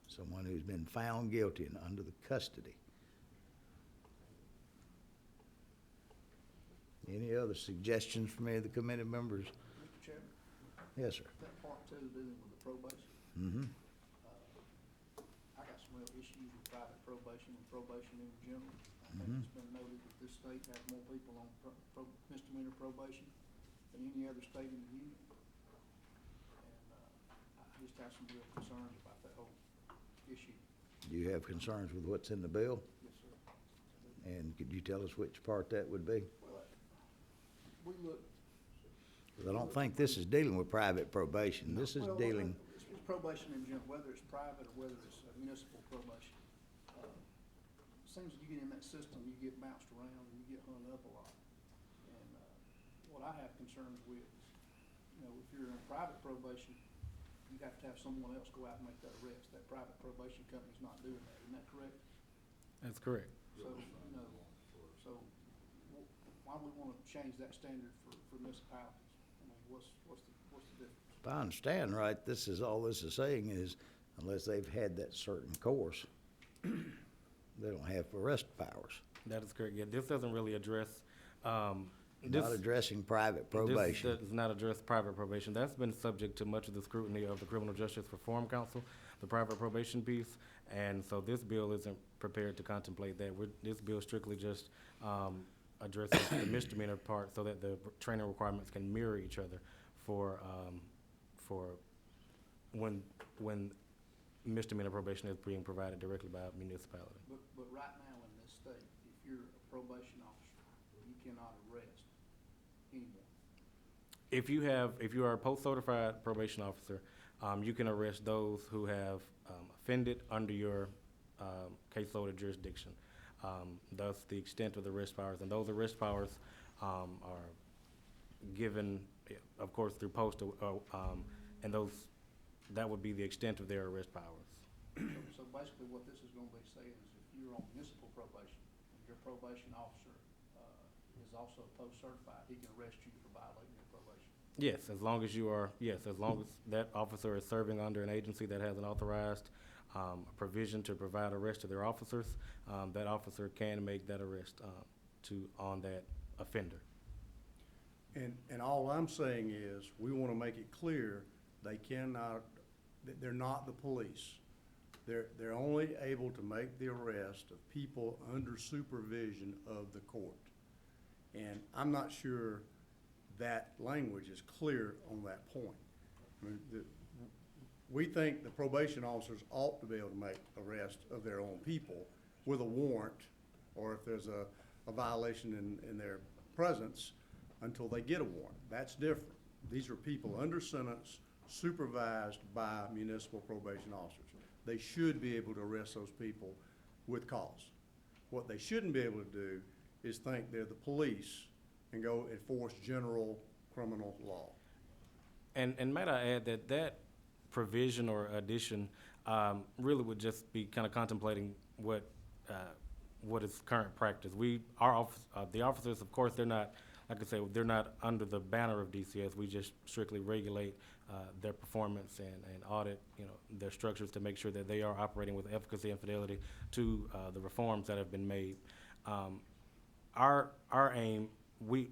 someone who's been found guilty and under the custody. Any other suggestions from any of the committee members? Mr. Chairman, Yes, sir. that part two dealing with the probation, Mm-hmm. I got some real issues with private probation and probation in general. I think Mhm. it's been noted that this state has more people on misdemeanor probation than any other state in the union. And, I just have some real concerns about that whole issue. Do you have concerns with what's in the bill? Yes, sir. And could you tell us which part that would be? Well, we look. 'Cause I don't think this is dealing with private probation. This is Well, dealing, It's probation in general, whether it's private or whether it's municipal probation. Seems you get in that system, you get bounced around and you get hung up a lot. And, what I have concerns with is, you know, if you're in private probation, you have to have someone else go out and make that arrest. That private probation company's not doing that, isn't that correct? That's correct. So, you know, why do we wanna change that standard for municipalities? I mean, what's the difference? if I understand right, all this is saying is unless they've had that certain course, they don't have arrest powers. That is correct. Yeah, this doesn't really address, Not addressing private probation. This does not address private probation. That's been subject to much of the scrutiny of the Criminal Justice Reform Council, the private probation piece. And so this bill isn't prepared to contemplate that. This bill strictly just addresses the misdemeanor part so that the training requirements can mirror each other for when misdemeanor probation is being provided directly by a municipality. But right now in this state, if you're a probation officer, you cannot arrest anyone. If you are a post-certified probation officer, you can arrest those who have offended under your caseload of jurisdiction. Thus, the extent of the arrest powers, and those arrest powers are given, of course, through postal, and that would be the extent of their arrest powers. So basically what this is gonna be saying is if you're on municipal probation, and your probation officer, is also post-certified, he can arrest you for violating your probation. Yes, as long as that officer is serving under an agency that has an authorized provision to provide arrest to their officers, that officer can make that arrest on that offender. And all I'm saying is, we want to make it clear, they cannot, that they're not the police. They're only able to make the arrest of people under supervision of the court. And I'm not sure that language is clear on that point. I mean, we think the probation officers ought to be able to make arrest of their own people with a warrant, or if there's a violation in their presence, until they get a warrant. That's different. These are people under sentence, supervised by municipal probation officers. They should be able to arrest those people with cause. What they shouldn't be able to do is think they're the police and go enforce general criminal law. And might I add that provision or addition really would just be kind of contemplating what is current practice. The officers, of course, they're not, like I say, they're not under the banner of DCS. We just strictly regulate their performance and audit, their structures to make sure that they are operating with efficacy and fidelity to the reforms that have been made. Our aim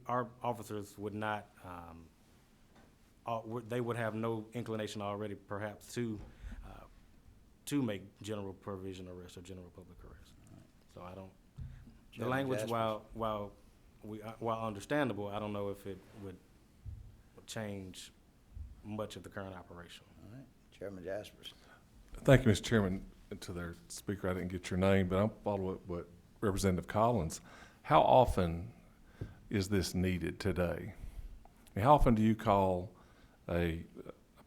our officers would not, they would have no inclination already perhaps to make general provision arrest or general public arrest. So I don't, the Chairman language, Jaspers. while understandable, I don't know if it would change much of the current operation. All right, Chairman Jaspers. Thank you, Mr. Chairman. To their speaker, I didn't get your name, but I'm following what Representative Collins. How often is this needed today? And how often do you call a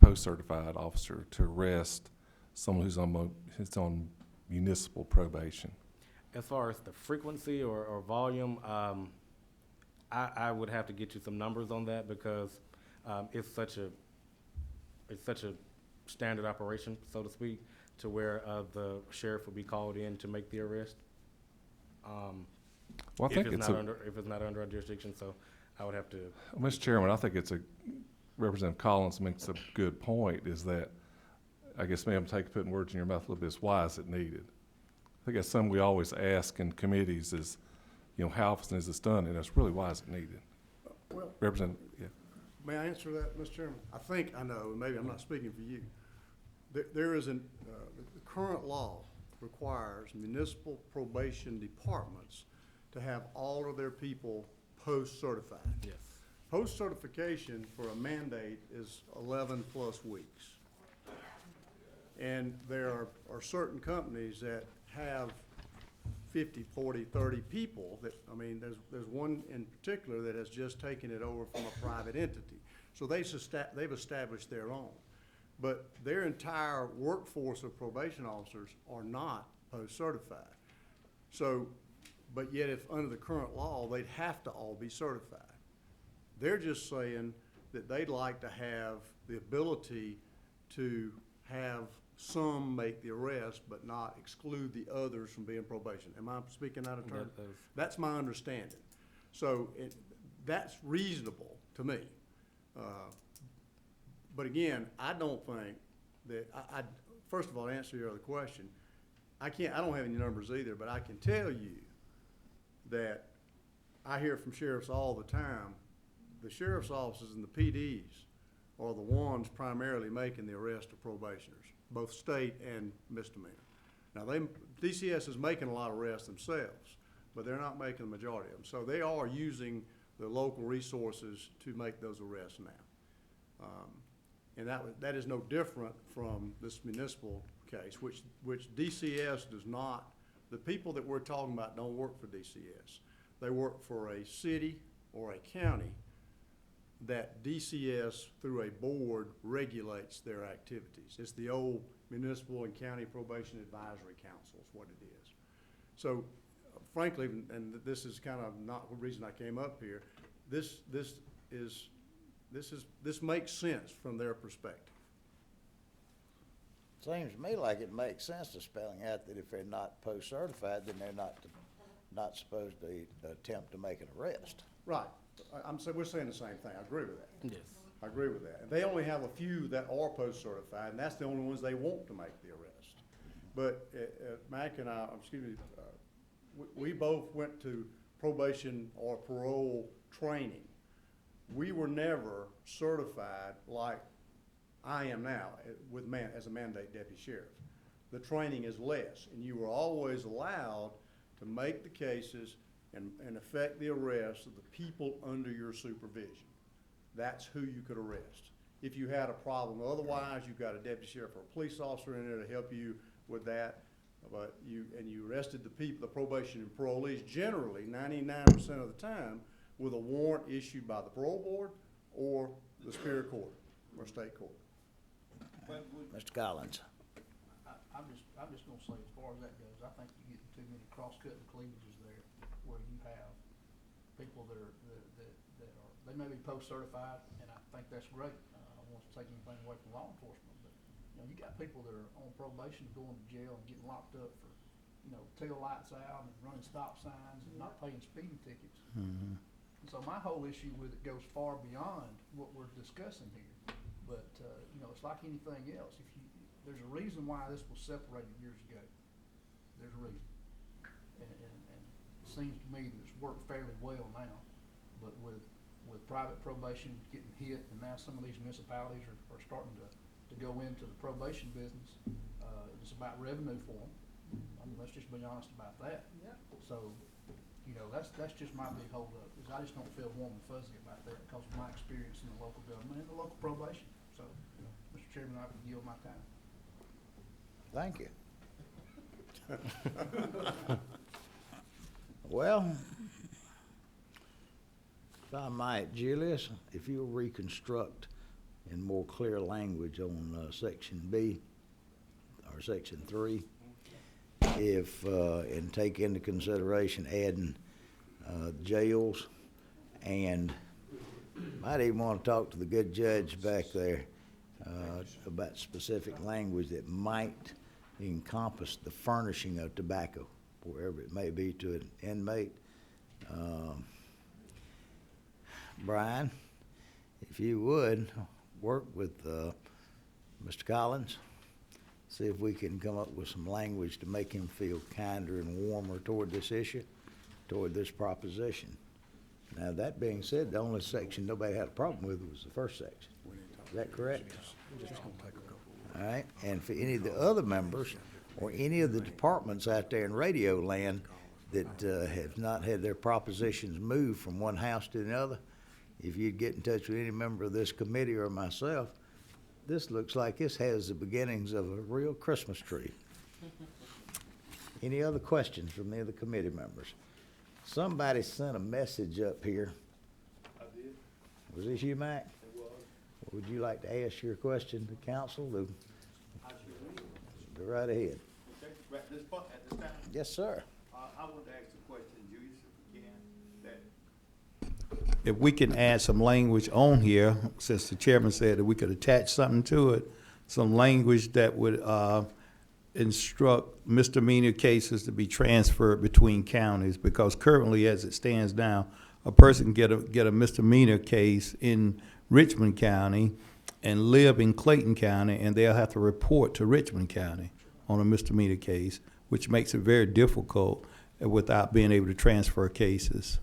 post-certified officer to arrest someone who's on municipal probation? As far as the frequency or volume, I would have to get you some numbers on that because it's such a standard operation, so to speak, to where the sheriff would be called in to make the arrest. Well, I think if it's not under our jurisdiction, so I would have to. Mr. Chairman, I think Representative Collins makes a good point, is that, I guess maybe I'm putting words in your mouth a little bit, is why is it needed? I think that's something we always ask in committees is, how often is this done? And that's really, why is it needed? Well, Representative, yeah. may I answer that, Mr. Chairman? I think I know, and maybe I'm not speaking for you. There is the current law requires municipal probation departments to have all of their people post-certified. Yes. Post-certification for a mandate is 11 plus weeks. And there are certain companies that have 50, 40, 30 people that, there's one in particular that has just taken it over from a private entity. So they've established their own. But their entire workforce of probation officers are not post-certified. So, but yet if under the current law, they'd have to all be certified. They're just saying that they'd like to have the ability to have some make the arrest, but not exclude the others from being probation. Am I speaking out of turn? That's my understanding. So that's reasonable to me. But again, I don't think that, first of all, to answer your other question, I don't have any numbers either, but I can tell you that I hear from sheriffs all the time, the sheriff's offices and the PDs are the ones primarily making the arrest of probationers, both state and misdemeanor. Now, DCS is making a lot of arrests themselves, but they're not making the majority of them. So they are using the local resources to make those arrests now. And that is no different from this municipal case, which DCS does not, the people that we're talking about don't work for DCS. They work for a city or a county that DCS, through a board, regulates their activities. It's the old Municipal and County Probation Advisory Council is what it is. So frankly, and this is kind of not the reason I came up here, this makes sense from their perspective. Seems to me like it makes sense to spelling out that if they're not post-certified, then they're not supposed to attempt to make an arrest. Right. We're saying the same thing. I agree with that. Yes. I agree with that. And they only have a few that are post-certified, and that's the only ones they want to make the arrest. But Mac and I, we both went to probation or parole training. We were never certified like I am now as a mandate deputy sheriff. The training is less, and you were always allowed to make the cases and effect the arrest of the people under your supervision. That's who you could arrest. If you had a problem, otherwise you've got a deputy sheriff or a police officer in there to help you with that. But you arrested the people, the probation and parolees, generally 99% of the time, with a warrant issued by the parole board or the Superior Court or state court. Mr. Collins. I'm just gonna say, as far as that goes, I think you're getting too many cross-cutting cleavages there, where you have people that they may be post-certified, and I think that's great. I don't want to take anything away from law enforcement, but, you got people that are on probation going to jail and getting locked up for, tail lights out and running stop signs and not paying speeding tickets. Mm-hmm. And so my whole issue with it goes far beyond what we're discussing here. But, it's like anything else. There's a reason why this was separated years ago. There's a reason. And it seems to me that it's worked fairly well now. But with private probation getting hit, and now some of these municipalities are starting to go into the probation business, it's about revenue for them. I mean, let's just be honest about that. So, you know, that's just my big holdup, is I just don't feel warm and fuzzy about that because of my experience in the local government and the local probation. So, Mr. Chairman, I would yield my time. Thank you. Well, if I might, Julius, if you'll reconstruct in more clear language on section B or section 3, if and take into consideration adding jails, and might even want to talk to the good judge back there about specific language that might encompass the furnishing of tobacco, wherever it may be, to an inmate. Brian, if you would, work with Mr. Collins, see if we can come up with some language to make him feel kinder and warmer toward this issue, toward this proposition. Now, that being said, the only section nobody had a problem with was the first section. Is that correct? All right, and for any of the other members or any of the departments out there in radio land that have not had their propositions moved from one house to another, if you'd get in touch with any member of this committee or myself, this looks like this has the beginnings of a real Christmas tree. Any other questions from any of the committee members? Somebody sent a message up here. I did. Was this you, Mac? It was. Would you like to ask your question to council? Go right ahead. Okay, right, at this time, Yes, sir. I wanted to ask a question, Julius, if we can, if we can add some language on here, since the chairman said that we could attach something to it, some language that would, instruct misdemeanor cases to be transferred between counties, because currently, as it stands now, a person get a misdemeanor case in Richmond County and live in Clayton County, and they'll have to report to Richmond County on a misdemeanor case, which makes it very difficult without being able to transfer cases.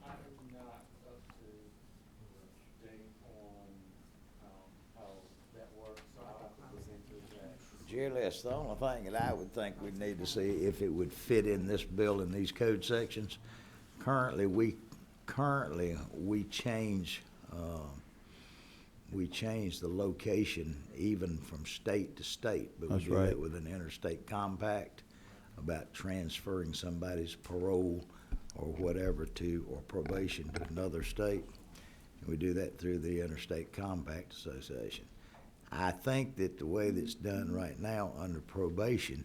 I am not up to date on how that works, so I'll have to look into that. Julius, the only thing that I would think we'd need to see if it would fit in this bill in these code sections. Currently, we change the location even from state to state, but we That's do right. that with an interstate compact about transferring somebody's parole or whatever to, or probation to another state. And we do that through the Interstate Compact Association. I think that the way that's done right now under probation,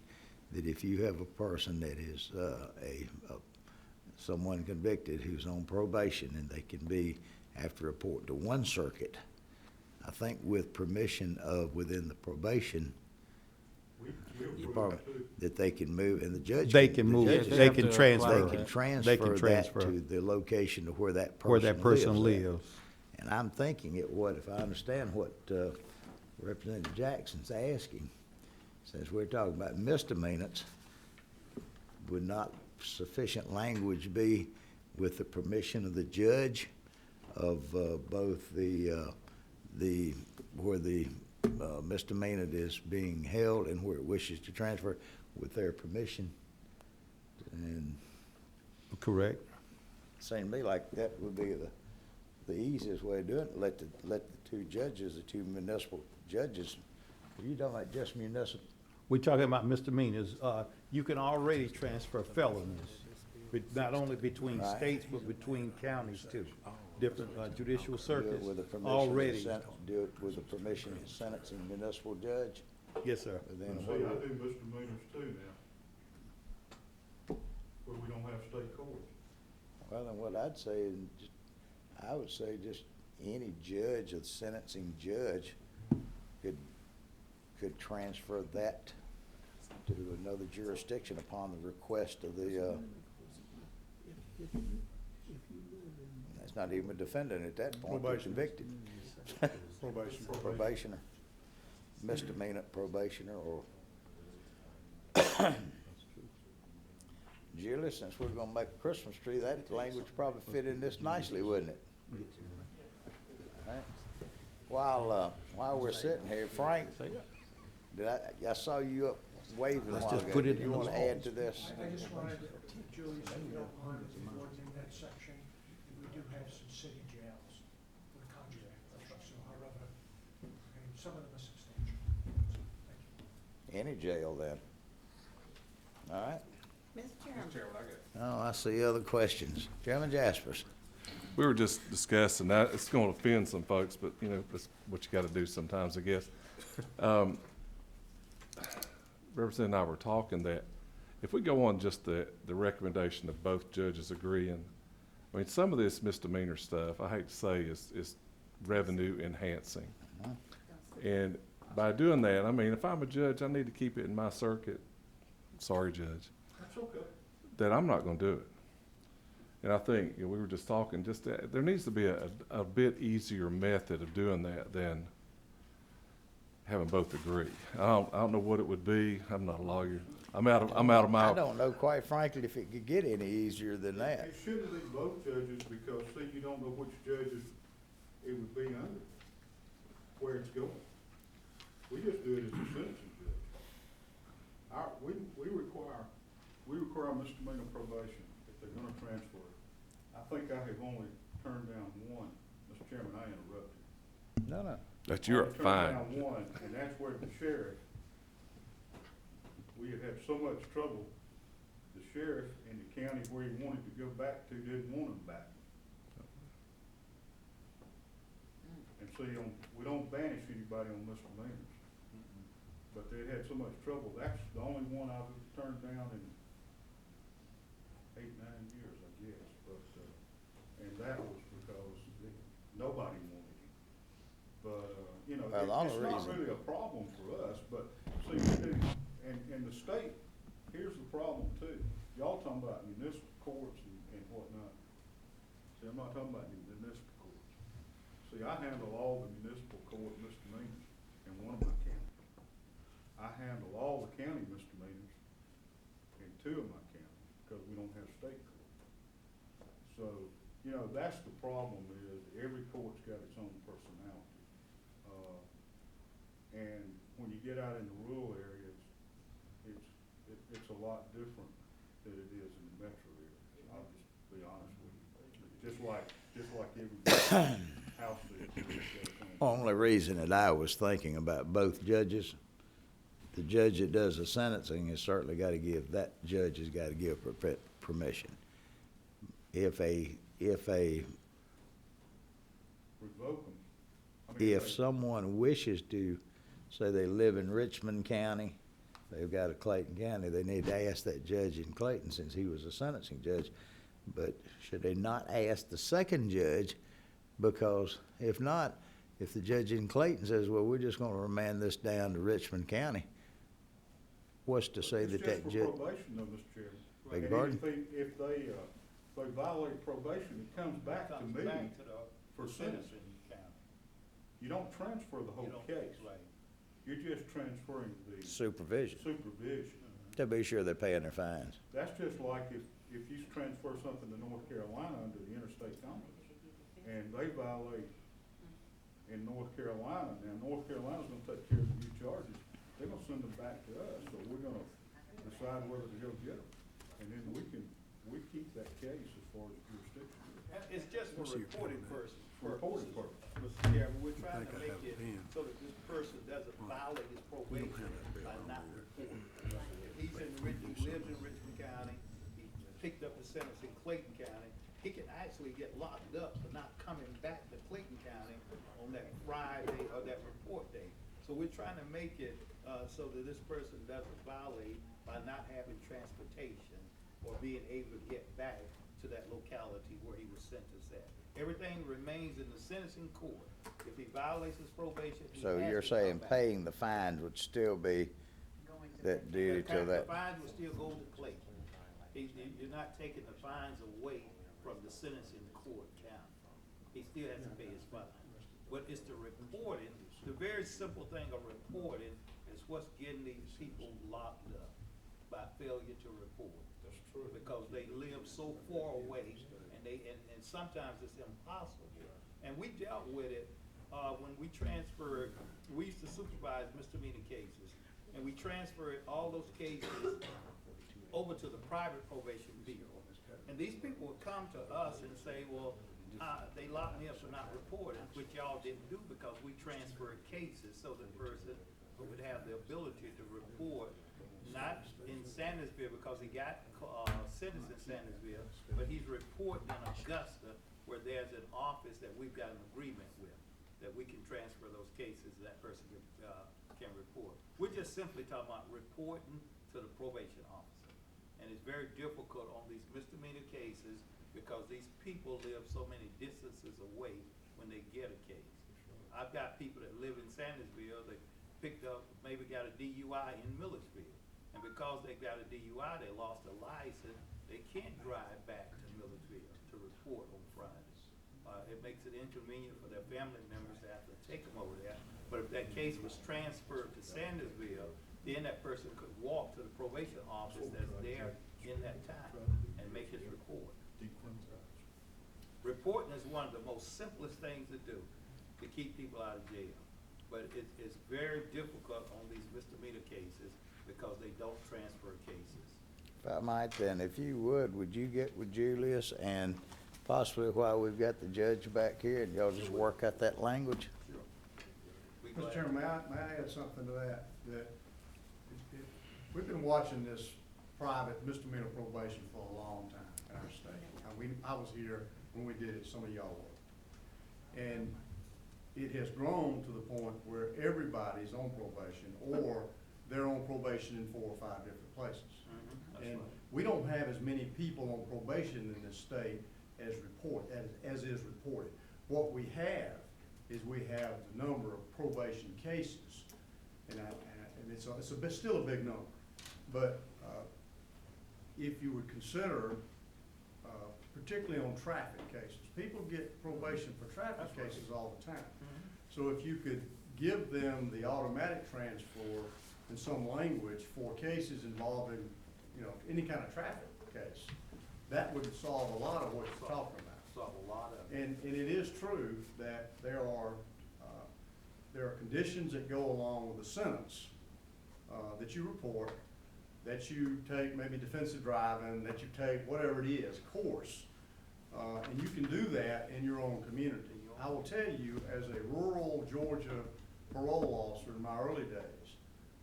that if you have a person that is someone convicted who's on probation and they can be, after report to one circuit, I think with permission of within the probation department, that they can move, and the judge. They can move, judges- they can transfer. They can They can transfer that transfer. to the location to where that person Where that person at. lives. And I'm thinking if I understand what Representative Jackson's asking, since we're talking about misdemeanors, would not sufficient language be with the permission of the judge of both where the misdemeanor is being held and where it wishes to transfer, with their permission? And Correct. it seemed to me like that would be the easiest way of doing it. Let the two judges, the two municipal judges, are you talking about just municipal? We're talking about misdemeanors. You can already transfer felonies, but not only between Right. states, but between counties too. Different judicial Do it circuits with the permission of the already. do it with the permission of the sentencing municipal judge? Yes, sir. And then See, what- I do misdemeanors too now, where we don't have state courts. Well, then what I'd say is, I would say just any judge or sentencing judge could transfer that to another jurisdiction upon the request of the, that's not even a defendant at that point, they're Probation. convicted. Probation. Probationer, misdemeanor probationer, or Julie, since we're gonna make a Christmas tree, that language probably fit in this nicely, wouldn't it? Right. While we're sitting here, Frank, I saw you up waving a while ago. Did you wanna add to this? I just wanted to, Julie, so you don't mind if you work in that section, we do have some city jails for the contract, so however, and some of them are substantial. So, thank you. Any jail then? All right. Mr. Chairman. Oh, I see other questions. Chairman Jaspers. We were just discussing that. It's going to offend some folks, but you know, that's what you got to do sometimes, I guess. Representative and I were talking that if we go on just the recommendation of both judges agreeing, I mean, some of this misdemeanor stuff, I hate to say, is revenue enhancing. And by doing that, I mean, if I'm a judge, I need to keep it in my circuit. Sorry, Judge. That's okay. That I'm not going to do it. And I think, you know, we were just talking, just that there needs to be a bit easier method of doing that than having both agree. I don't know what it would be. I'm not a lawyer. I'm out of my. I don't know, quite frankly, if it could get any easier than that. It shouldn't be both judges because, see, you don't know which judges it would be under, where it's going. We just do it as a sentencing judge. We require misdemeanor probation if they're gonna transfer it. I think I have only turned down one. Mr. Chairman, I interrupted. No. That you're I fine. turned down one, and that's where the sheriff, we had had so much trouble, the sheriff in the county where he wanted to go back to didn't want him back. And see, we don't banish anybody on misdemeanors. But they had so much trouble, that's the only one I've turned down in 8, 9 years, I guess, but, and that was because nobody wanted him. But, you know, Well, the only it's not reason- really a problem for us, but see, and the state, here's the problem too. Y'all talking about municipal courts and whatnot. See, I'm not talking about the municipal courts. See, I handle all the municipal court misdemeanors in one of my counties. I handle all the county misdemeanors in 2 of my counties because we don't have state court. So, you know, that's the problem is every court's got its own personality. And when you get out in the rural areas, it's a lot different than it is in the metro area. I'll just be honest with you. Just like every house that. Only reason that I was thinking about both judges, the judge that does the sentencing has certainly got to give, that judge has got to give permission. If Revoke them. I mean, if someone wishes to, say they live in Richmond County, they've got a Clayton County, they need to ask that judge in Clayton since he was a sentencing judge. But should they not ask the second judge? Because if not, if the judge in Clayton says, well, we're just gonna remand this down to Richmond County, what's to say that that It's judge? just for probation though, Mr. Chairman. Beg your And pardon? if they violate probation, it comes back to me for sentencing. You don't transfer the whole case. You're just transferring the Supervision, supervision. to be sure they're paying their fines. That's just like if you transfer something to North Carolina under the interstate commerce, and they violate in North Carolina, now North Carolina's gonna take care of the new charges, they're gonna send them back to us, so we're gonna decide whether to go get them. And then we keep that case as far as jurisdiction. It's just for reporting purposes. Reporting purposes. Mr. Chairman, we're trying to make it so that this person doesn't violate his probation by not reporting. If he's in Richmond, lives in Richmond County, he picked up the sentence in Clayton County, he can actually get locked up for not coming back to Clayton County on that Friday or that report day. So we're trying to make it, so that this person doesn't violate by not having transportation or being able to get back to that locality where he was sentenced at. Everything remains in the sentencing court. If he violates his probation, he So has you're to come saying back. paying the fines would still be that duty to that? The fines will still go to Clayton. You're not taking the fines away from the sentencing court county. He still has to pay his fine. But it's the reporting, the very simple thing of reporting is what's getting these people locked up by failure to report. because they live so far away, and sometimes it's impossible. And we dealt with it, when we transferred, we used to supervise misdemeanor cases, and we transferred all those cases over to the private probation bureau. And these people would come to us and say, well, they locked me up for not reporting, which y'all didn't do because we transferred cases so the person would have the ability to report, not in Sandersville because he got sentenced in Sandersville, but he's reporting in Augusta where there's an office that we've got an agreement with, that we can transfer those cases, that person can report. We're just simply talking about reporting to the probation officer. And it's very difficult on these misdemeanor cases because these people live so many distances away when they get a case. I've got people that live in Sandersville that picked up, maybe got a DUI in Millersville. And because they got a DUI, they lost a license, they can't drive back to Millersville to report on Fridays. It makes it inconvenient for their family members to have to take them over there. But if that case was transferred to Sandersville, then that person could walk to the probation office that's there in that time and make his report. Reporting is one of the most simplest things to do to keep people out of jail. But it's very difficult on these misdemeanor cases because they don't transfer cases. If I might then, if you would you get with Julius and possibly while we've got the judge back here and y'all just work out that language? Sure. Mr. Chairman, may I add something to that? We've been watching this private misdemeanor probation for a long time in our state. I was here when we did it, some of y'all were. And it has grown to the point where everybody's on probation or they're on probation in 4 or 5 different places. And we don't have as many people on probation in this state as is reported. What we have is we have the number of probation cases, and it's still a big number. But if you would consider, particularly on traffic cases, people get probation for traffic cases all the time. So if you could give them the automatic transfer in some language for cases involving, any kind of traffic case, that would solve a lot of what you're talking about. Solve a lot of it. And it is true that there are conditions that go along with the sentence that you report, that you take maybe defensive driving, that you take whatever it is, course, and you can do that in your own community. I will tell you, as a rural Georgia parole officer in my early days,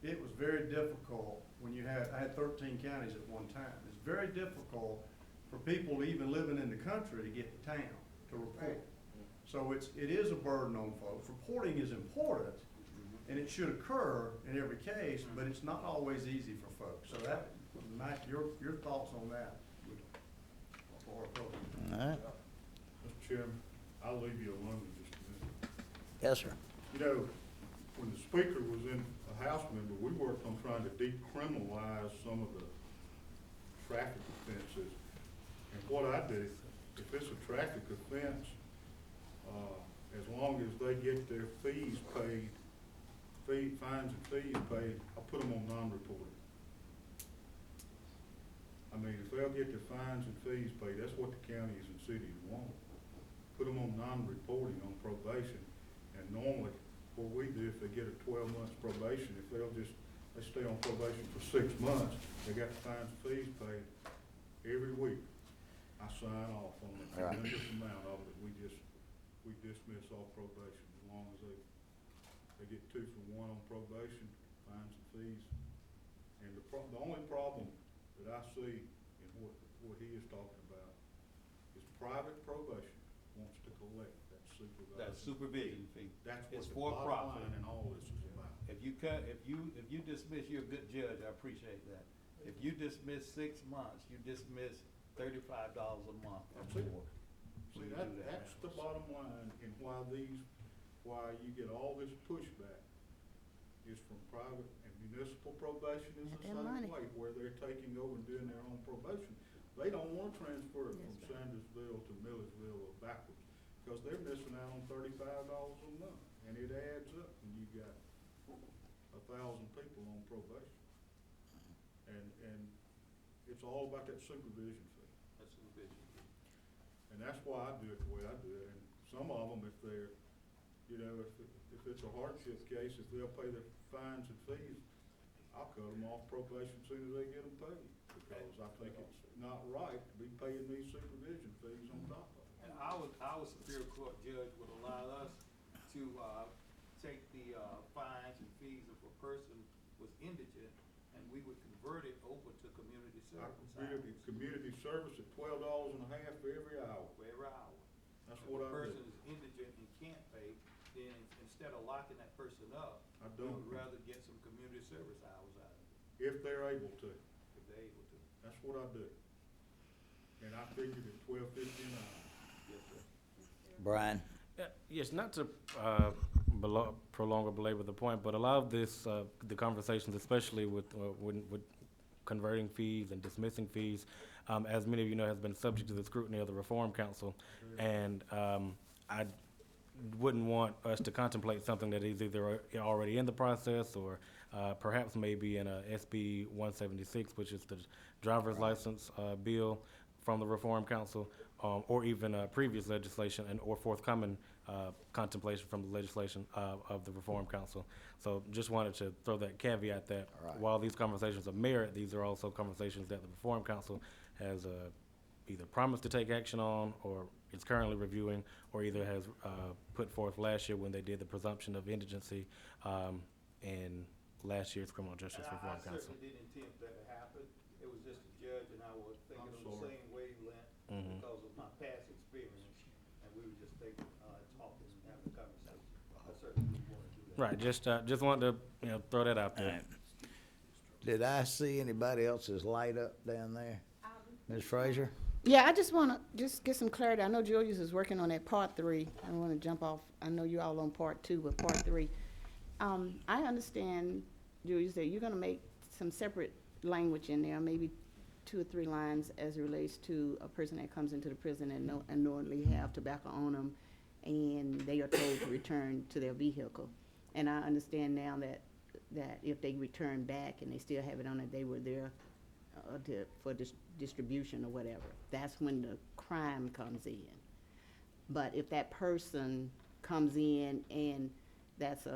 it was very difficult when I had 13 counties at one time. It's very difficult for people even living in the country to get to town to report. So it is a burden on folks. Reporting is important, and it should occur in every case, but it's not always easy for folks. So your thoughts on that? All right. Mr. Chairman, I'll leave you alone in just a minute. Yes, sir. When the speaker was a House member, we worked on trying to decriminalize some of the traffic offenses. And what I do, if it's a traffic offense, as long as they get their fees paid, fines and fees paid, I put them on non-reporting. I mean, if they'll get their fines and fees paid, that's what the counties and cities want. Put them on non-reporting on probation. And normally, what we do, if they get a 12 months probation, if they stay on probation for 6 months, they got the fines and fees paid every week. I sign off on the tremendous amount of it. We dismiss all probation as long as they get 2 for 1 on probation, fines and fees. And the only problem that I see in what he is talking about is private probation wants to collect that supervision. That supervision fee. That's It's what the for bottom profit. line in all this is about. If you dismiss, you're a good judge, I appreciate that. If you dismiss 6 months, you dismiss $35 a month or That's it. more. See, that's the bottom line, and why you get all this pushback is from private and municipal probation is the same way, where they're taking over and doing their own probation. They don't want to transfer it from Sandersville to Millersville or backwards, because they're missing out on $35 a month, and it adds up when you got 1,000 people on probation. And it's all about that supervision fee. That's the vision. And that's why I do it the way I do it. And some of them, if they're, you know, if it's a hardship case, if they'll pay their fines and fees, I'll cut them off probation as soon as they get them paid. Because I think it's not right to be paying these supervision fees on top of it. And our Superior Court judge would allow us to, take the, fines and fees if a person was indigent, and we would convert it over to community I service. consider the community service at $12.50 for every hour. For every hour. That's If what a I person do. is indigent and can't pay, then instead of locking that person up, I we don't, would rather get some community service hours out of it, if they're able to. if they're able to. That's what I do. And I figured at $12.50 an hour. Yes, sir. Brian? Yes, not to prolong or belabor the point, but a lot of this, the conversations, especially with converting fees and dismissing fees, as many of you know, has been subject to the scrutiny of the Reform Council. And I wouldn't want us to contemplate something that is either already in the process or perhaps maybe in a SB 176, which is the driver's license bill from the Reform Council, or even previous legislation and or forthcoming contemplation from the legislation of the Reform Council. So just wanted to throw that caveat that Right. while these conversations are merit, these are also conversations that the Reform Council has either promised to take action on, or is currently reviewing, or either has put forth last year when they did the presumption of indigency in last year's Criminal Justice And Reform I Council. certainly didn't intend for that to happen. It was just the judge and I were thinking I'm of the sorry. same wavelength Mhm. because of my past experience. And we were just thinking, talking, having a conversation. I certainly didn't want to do that. Right, just wanted to, throw that out there. Did I see anybody else's light up down there? Ms. Frazier? Yeah, I just wanna just get some clarity. I know Julius is working on that part 3. I don't wanna jump off. I know you're all on part 2, but part 3. I understand, Julius, that you're gonna make some separate language in there, maybe 2 or 3 lines as it relates to a person that comes into the prison and unknowingly have tobacco on them, and they are told to return to their vehicle. And I understand now that if they return back and they still have it on it, they were there for distribution or whatever. That's when the crime comes in. But if that person comes in and that's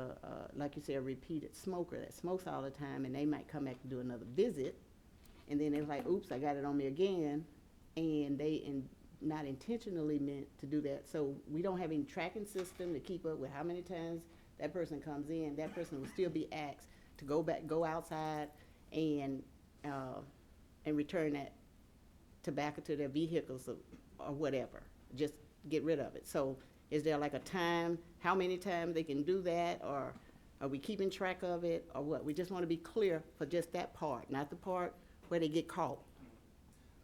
like you say, a repeated smoker that smokes all the time, and they might come back to do another visit, and then they're like, oops, I got it on me again, and they not intentionally meant to do that. So we don't have any tracking system to keep up with how many times that person comes in. That person will still be asked to go outside and return that tobacco to their vehicles or whatever. Just get rid of it. So is there like a time, how many times they can do that, or are we keeping track of it, or what? We just want to be clear for just that part, not the part where they get caught.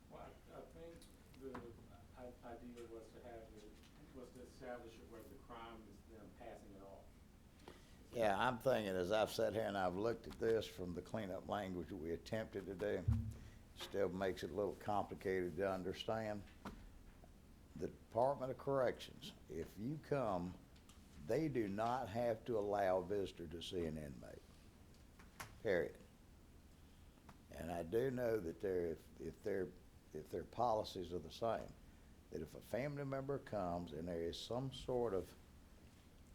Well, I think the idea was to establish it where the crime is them passing it off. Yeah, I'm thinking, as I've sat here and I've looked at this from the cleanup language that we attempted to do, still makes it a little complicated to understand. The Department of Corrections, if you come, they do not have to allow a visitor to see an inmate, period. And I do know that if their policies are the same, that if a family member comes and there is some sort of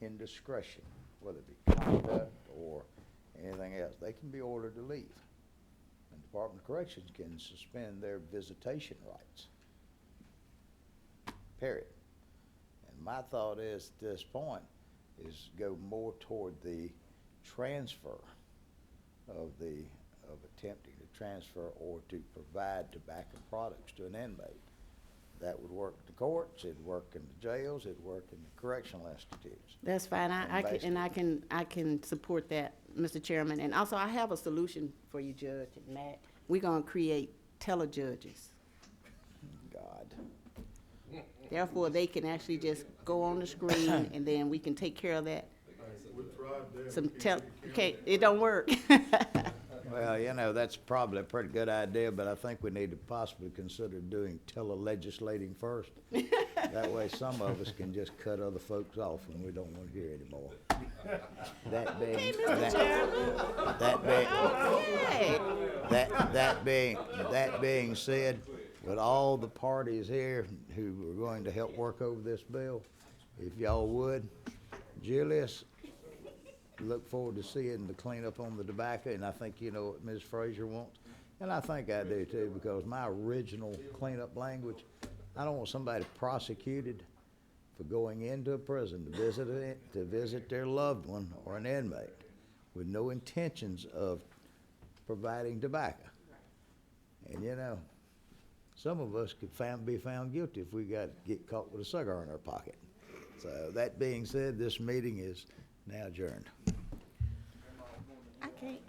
indiscretion, whether it be conduct or anything else, they can be ordered to leave. And the Department of Corrections can suspend their visitation rights, period. And my thought is, at this point, is go more toward the transfer of attempting to transfer or to provide tobacco products to an inmate. That would work in the courts, it'd work in the jails, it'd work in the correctional institutes. That's fine. I can support that, Mr. Chairman. And also, I have a solution for you, Judge and Matt. We're gonna create telejudges. God. Therefore, they can actually just go on the screen, and then we can take care of that. We tried that. Okay, it don't work. Well, that's probably a pretty good idea, but I think we need to possibly consider doing tele-legislating first. That way some of us can just cut other folks off when we don't want to hear anymore. That being, that being said, with all the parties here who are going to help work over this bill, if y'all would, Julius, look forward to seeing the cleanup on the tobacco, and I think you know what Ms. Frazier wants. And I think I do too, because my original cleanup language, I don't want somebody prosecuted for going into a prison to visit their loved one or an inmate with no intentions of providing tobacco. And you know, some of us could be found guilty if we get caught with a cigar in our pocket. So that being said, this meeting is now adjourned. I can't